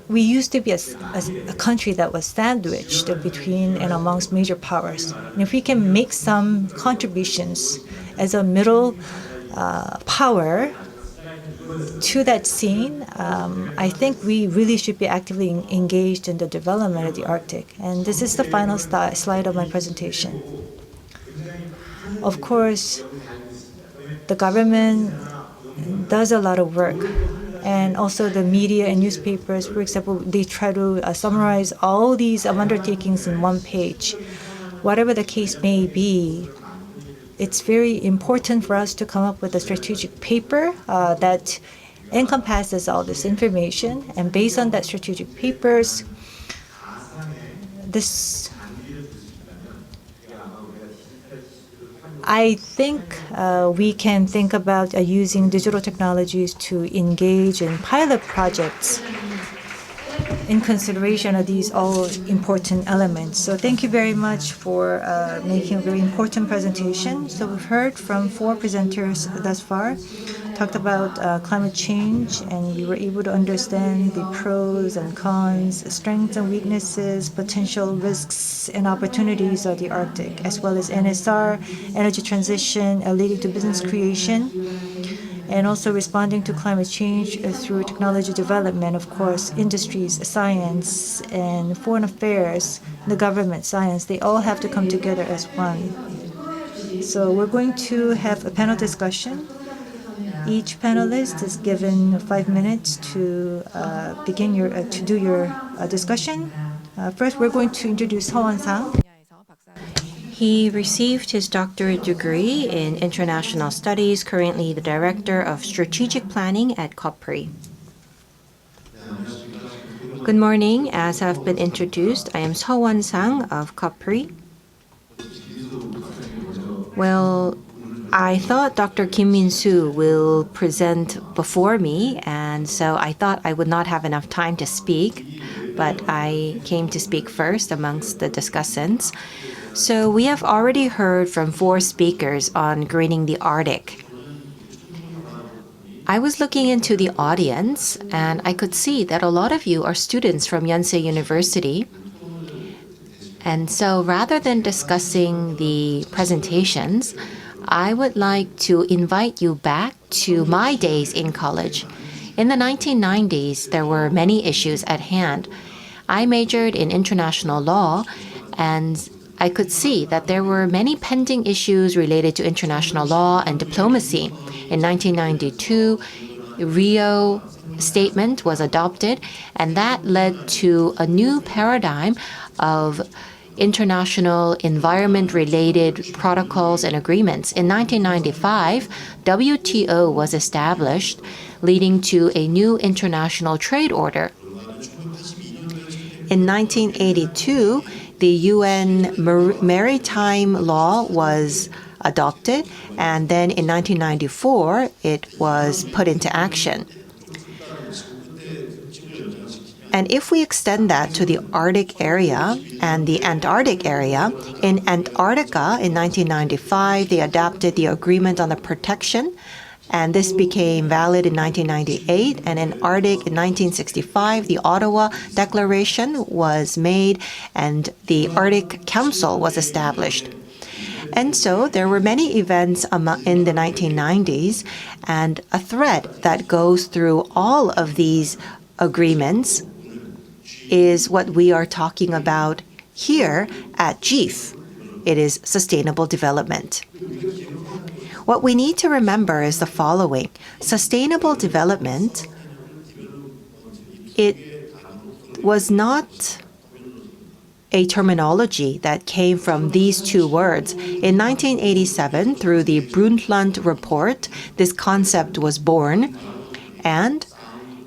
[SPEAKER 4] we used to be a country that was sandwiched between and amongst major powers. And if we can make some contributions as a middle power to that scene, I think we really should be actively engaged in the development of the Arctic. And this is the final slide of my presentation. Of course, the government does a lot of work, and also the media and newspapers, for example, they try to summarize all these undertakings in one page. Whatever the case may be, it's very important for us to come up with a strategic paper that encompasses all this information, and based on that strategic papers, I think we can think about using digital technologies to engage in pilot projects in consideration of these all important elements. So thank you very much for making a very important presentation. So we've heard from 4 presenters thus far, talked about climate change, and we were able to understand the pros and cons, strengths and weaknesses, potential risks and opportunities of the Arctic, as well as NSR, energy transition leading to business creation, and also responding to climate change through technology development, of course, industries, science, and foreign affairs, the government, science, they all have to come together as one. So we're going to have a panel discussion. Each panelist is given 5 minutes to do your discussion. First, we're going to introduce Heo Sang.
[SPEAKER 3] He received his doctorate degree in international studies, currently the director of strategic planning at COPRI. Good morning. As have been introduced, I am Heo Sang of COPRI. Well, I thought Dr. Kim Min-soo will present before me, and so I thought I would not have enough time to speak, but I came to speak first amongst the discussants. So we have already heard from 4 speakers on greening the Arctic. I was looking into the audience, and I could see that a lot of you are students from Yonsei University. And so rather than discussing the presentations, I would like to invite you back to my days in college. In the 1990s, there were many issues at hand. I majored in international law, and I could see that there were many pending issues related to international law and diplomacy. In 1992, the Rio Statement was adopted, and that led to a new paradigm of international environment-related protocols and agreements. In 1995, WTO was established, leading to a new international trade order. In 1982, the UN Maritime Law was adopted, and then in 1994, it was put into action. And if we extend that to the Arctic area and the Antarctic area, in Antarctica in 1995, they adopted the Agreement on the Protection, and this became valid in 1998. And in Arctic in 1965, the Ottawa Declaration was made, and the Arctic Council was established. And so there were many events in the 1990s, and a thread that goes through all of these agreements is what we are talking about here at GEEF. It is sustainable development. What we need to remember is the following. Sustainable development, it was not a terminology that came from these 2 words. In 1987, through the Brundtland Report, this concept was born, and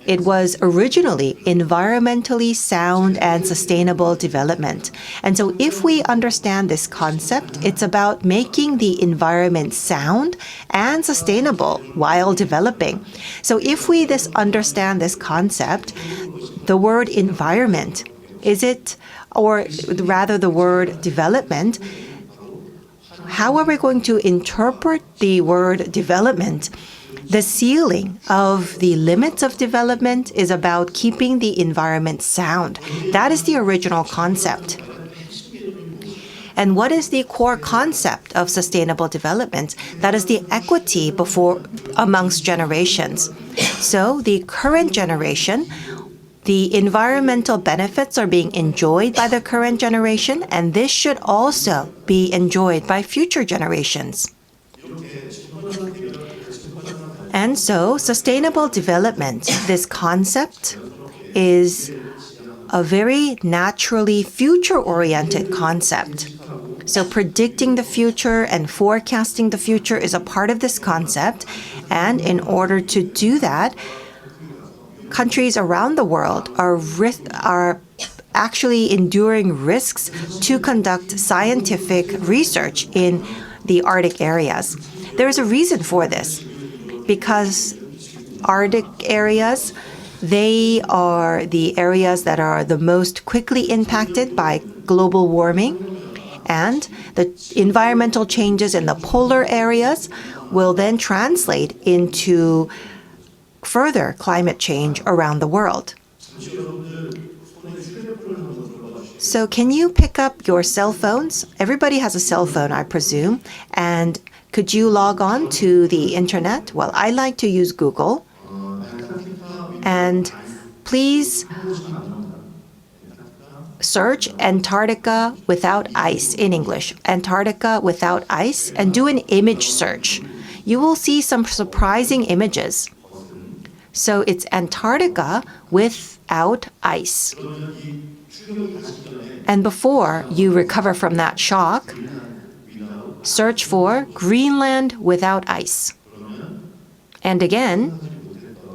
[SPEAKER 3] it was originally environmentally sound and sustainable development. And so if we understand this concept, it's about making the environment sound and sustainable while developing. So if we understand this concept, the word environment, or rather the word development, how are we going to interpret the word development? The ceiling of the limits of development is about keeping the environment sound. That is the original concept. And what is the core concept of sustainable development? That is the equity amongst generations. So the current generation, the environmental benefits are being enjoyed by the current generation, and this should also be enjoyed by future generations. And so sustainable development, this concept, is a very naturally future-oriented concept. So predicting the future and forecasting the future is a part of this concept. And in order to do that, countries around the world are actually enduring risks to conduct scientific research in the Arctic areas. There is a reason for this, because Arctic areas They are the areas that are the most quickly impacted by global warming, and the environmental changes in the polar areas will then translate into further climate change around the world. So can you pick up your cell phones? Everybody has a cell phone, I presume. And could you log on to the internet? Well, I like to use Google. And please search Antarctica without ice in English. Antarctica without ice, and do an image search. You will see some surprising images. So it's Antarctica without ice. And before you recover from that shock, search for Greenland without ice. And again,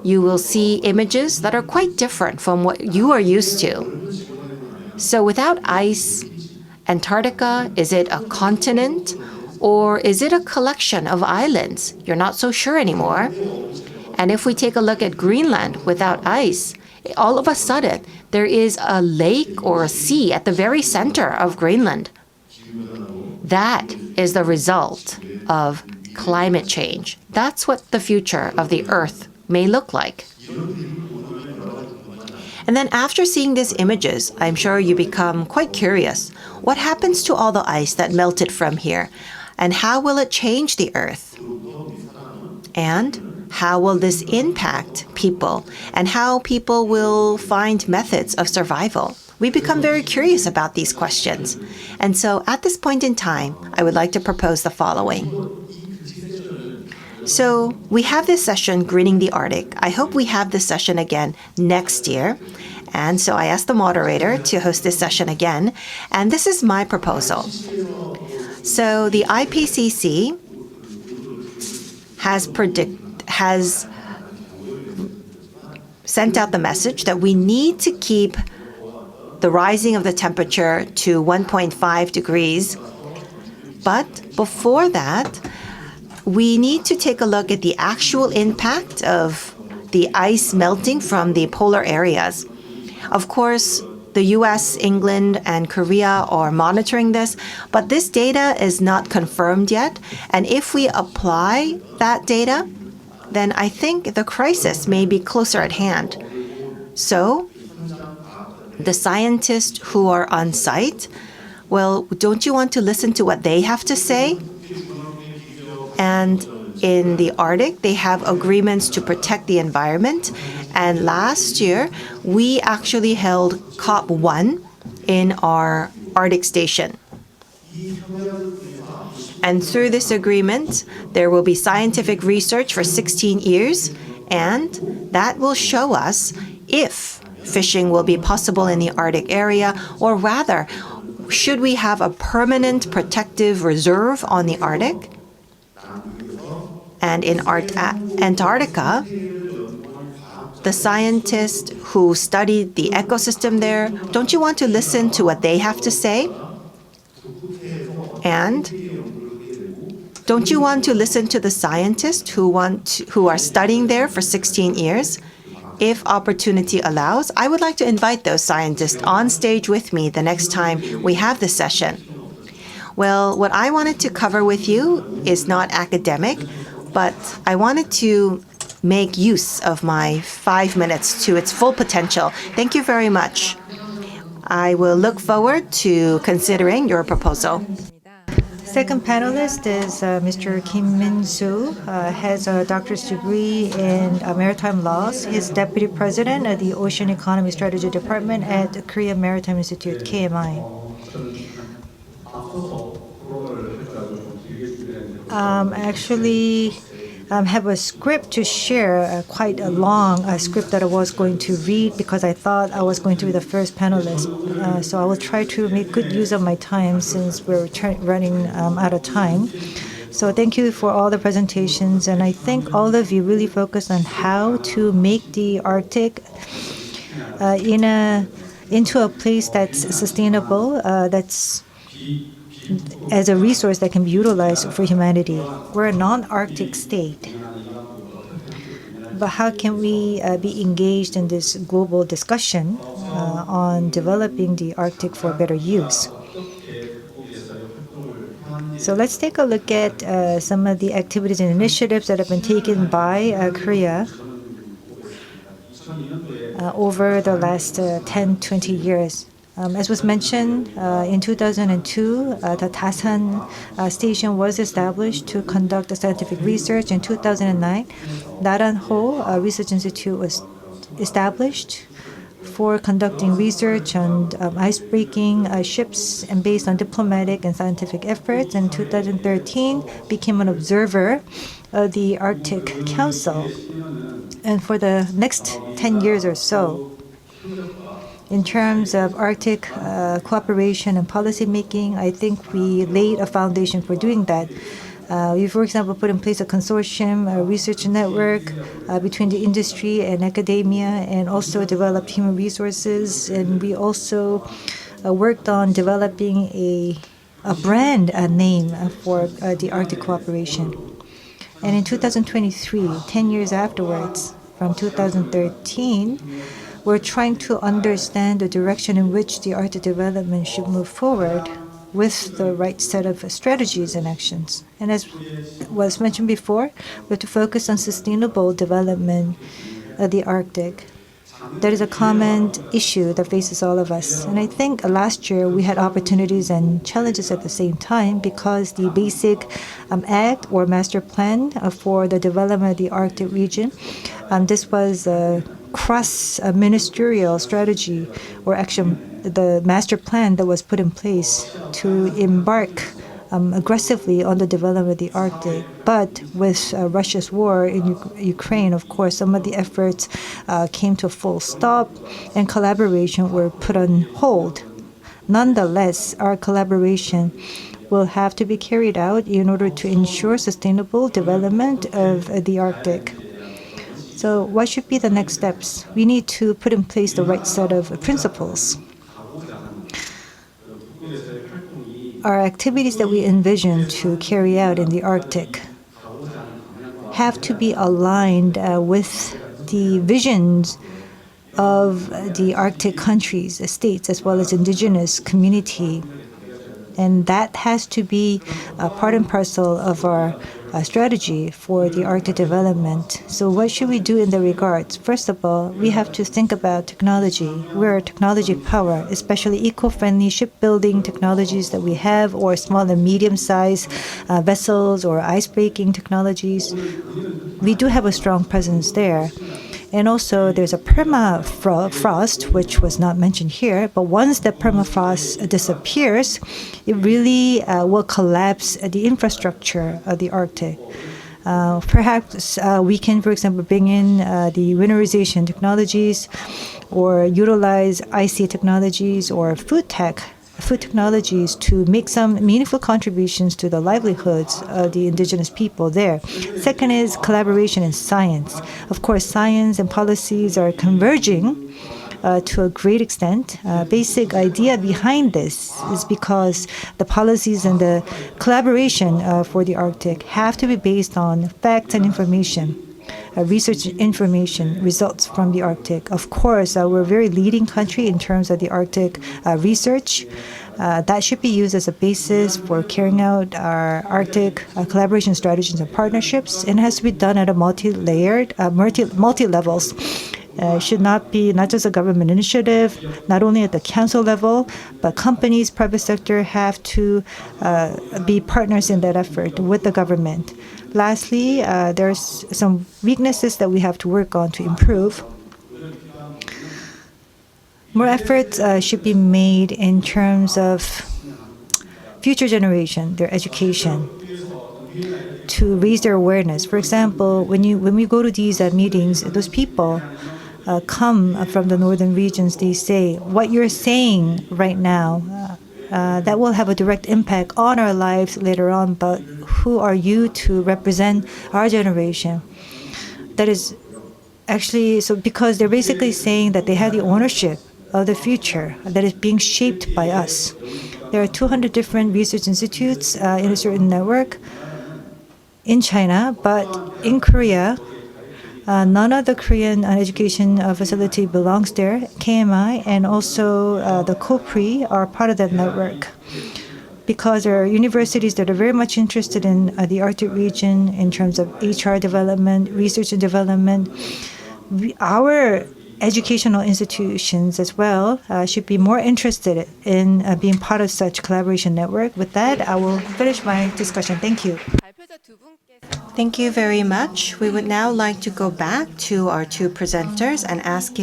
[SPEAKER 3] you will see images that are quite different from what you are used to. So without ice, Antarctica, is it a continent or is it a collection of islands? You're not so sure anymore. And if we take a look at Greenland without ice, all of a sudden, there is a lake or a sea at the very center of Greenland. That is the result of climate change. That's what the future of the Earth may look like. And then after seeing these images, I'm sure you become quite curious. What happens to all the ice that melted from here? And how will it change the Earth? And how will this impact people? And how people will find methods of survival? We become very curious about these questions. And so at this point in time, I would like to propose the following. So we have this session, Greening the Arctic. I hope we have this session again next year. And so I asked the moderator to host this session again. And this is my proposal. So the IPCC has sent out the message that we need to keep the rising of the temperature to 1.5 degrees. But before that, we need to take a look at the actual impact of the ice melting from the polar areas. Of course, the US, England, and Korea are monitoring this, but this data is not confirmed yet. And if we apply that data, then I think the crisis may be closer at hand. So, the scientists who are on site, well, don't you want to listen to what they have to say? And in the Arctic, they have agreements to protect the environment. And last year, we actually held COP1 in our Arctic station. And through this agreement, there will be scientific research for 16 years, and that will show us if fishing will be possible in the Arctic area, or rather, should we have a permanent protective reserve on the Arctic? And in Antarctica, the scientists who studied the ecosystem there, don't you want to listen to what they have to say? And don't you want to listen to the scientists who are studying there for 16 years? If opportunity allows, I would like to invite those scientists on stage with me the next time we have this session. Well, what I wanted to cover with you is not academic, but I wanted to make use of my 5 minutes to its full potential. Thank you very much. I will look forward to considering your proposal.
[SPEAKER 4] Second panelist is Mr. Kim Min-soo, has a doctorate degree in maritime laws. He's deputy president of the Ocean Economy Strategy Department at the Korea Maritime Institute, KMI. Actually, have a script to share, quite a long script that I was going to read because I thought I was going to be the first panelist. So I will try to make good use of my time since we're running out of time. So thank you for all the presentations, and I think all of you really focused on how to make the Arctic into a place that's sustainable, that's as a resource that can be utilized for humanity. We're a non-Arctic state. But how can we be engaged in this global discussion on developing the Arctic for better use? So let's take a look at some of the activities and initiatives that have been taken by Korea over the last 10, 20 years. As was mentioned, in 2002, the Dasan station was established to conduct scientific research. In 2009, Naranho Research Institute was established for conducting research on ice-breaking ships and based on diplomatic and scientific efforts. In 2013, became an observer of the Arctic Council. And for the next 10 years or so, in terms of Arctic cooperation and policy making, I think we laid a foundation for doing that. We, for example, put in place a consortium, a research network between the industry and academia, and also developed human resources. And we also worked on developing a brand name for the Arctic cooperation. And in 2023, 10 years afterwards, from 2013, we're trying to understand the direction in which the Arctic development should move forward with the right set of strategies and actions. And as was mentioned before, we have to focus on sustainable development of the Arctic. That is a common issue that faces all of us. And I think last year we had opportunities and challenges at the same time because the basic act or master plan for the development of the Arctic region, this was a cross-ministerial strategy or action, the master plan that was put in place to embark aggressively on the development of the Arctic. But with Russia's war in Ukraine, of course, some of the efforts came to a full stop and collaboration were put on hold. Nonetheless, our collaboration will have to be carried out in order to ensure sustainable development of the Arctic. So what should be the next steps? We need to put in place the right set of principles. Our activities that we envision to carry out in the Arctic have to be aligned with the visions of the Arctic countries, states, as well as indigenous community. And that has to be part and parcel of our strategy for the Arctic development. So what should we do in the regards? First of all, we have to think about technology. We're a technology power, especially eco-friendly shipbuilding technologies that we have, or small and medium-sized vessels or ice-breaking technologies. We do have a strong presence there. And also, there's a permafrost, which was not mentioned here, but once the permafrost disappears, it really will collapse the infrastructure of the Arctic. Perhaps we can, for example, bring in the winterization technologies or utilize IC technologies or food technologies to make some meaningful contributions to the livelihoods of the indigenous people there. Second is collaboration in science. Of course, science and policies are converging to a great extent. Basic idea behind this is because the policies and the collaboration for the Arctic have to be based on facts and information. Research information results from the Arctic. Of course, we're a very leading country in terms of the Arctic research. That should be used as a basis for carrying out our Arctic collaboration strategies and partnerships. It has to be done at a multi-layered, multi-levels. It should not be not just a government initiative, not only at the council level, but companies, private sector have to be partners in that effort with the government. Lastly, there's some weaknesses that we have to work on to improve. More efforts should be made in terms of future generation, their education, to raise their awareness. For example, when we go to these meetings, those people come from the northern regions. They say, what you're saying right now, that will have a direct impact on our lives later on, but who are you to represent our generation? That is actually, so because they're basically saying that they have the ownership of the future that is being shaped by us. There are 200 different research institutes in a certain network in China, but in Korea, None of the Korean education facility belongs there. KMI and also the COPRI are part of that network, because there are universities that are very much interested in the Arctic region in terms of HR development, research and development. Our educational institutions as well should be more interested in being part of such collaboration network. With that, I will finish my discussion. Thank you.
[SPEAKER 2] 발표자 두 분께서
[SPEAKER 3] Thank you very much. We would now like to go back to our two presenters and ask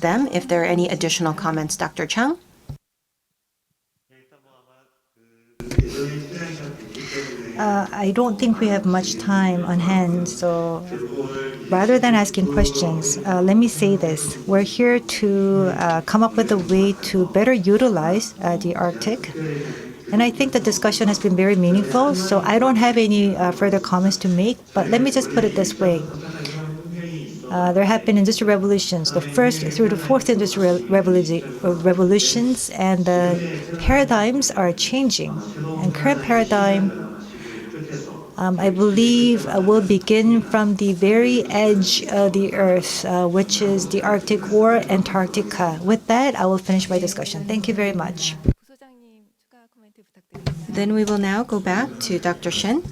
[SPEAKER 3] them if there are any additional comments. Dr. Chung?
[SPEAKER 4] I don't think we have much time on hand, so rather than asking questions, let me say this. We're here to come up with a way to better utilize the Arctic. And I think the discussion has been very meaningful, so I don't have any further comments to make, but let me just put it this way. There have been industrial revolutions, the first through the fourth industrial revolutions, and the paradigms are changing. And current paradigm, I believe, will begin from the very edge of the Earth, which is the Arctic or Antarctica. With that, I will finish my discussion. Thank you very much.
[SPEAKER 2] 부소장님 추가 코멘트 부탁드립니다.
[SPEAKER 3] Then we will now go back to Dr. Shin.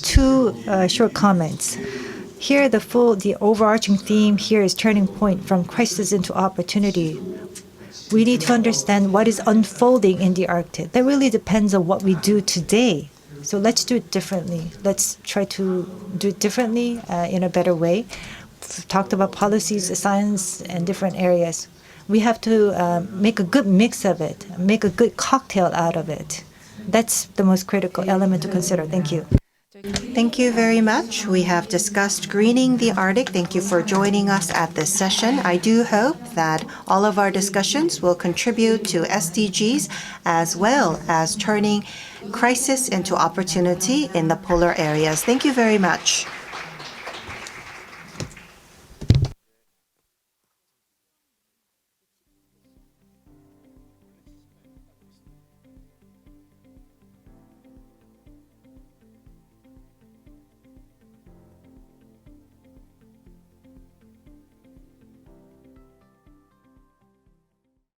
[SPEAKER 4] Two short comments. Here, the overarching theme here is turning point from crisis into opportunity. We need to understand what is unfolding in the Arctic. That really depends on what we do today. So let's do it differently. Let's try to do it differently in a better way. We've talked about policies, science, and different areas. We have to make a good mix of it, make a good cocktail out of it. That's the most critical element to consider. Thank you.
[SPEAKER 3] Thank you very much. We have discussed greening the Arctic. Thank you for joining us at this session. I do hope that all of our discussions will contribute to SDGs as well as turning crisis into opportunity in the polar areas. Thank you very much.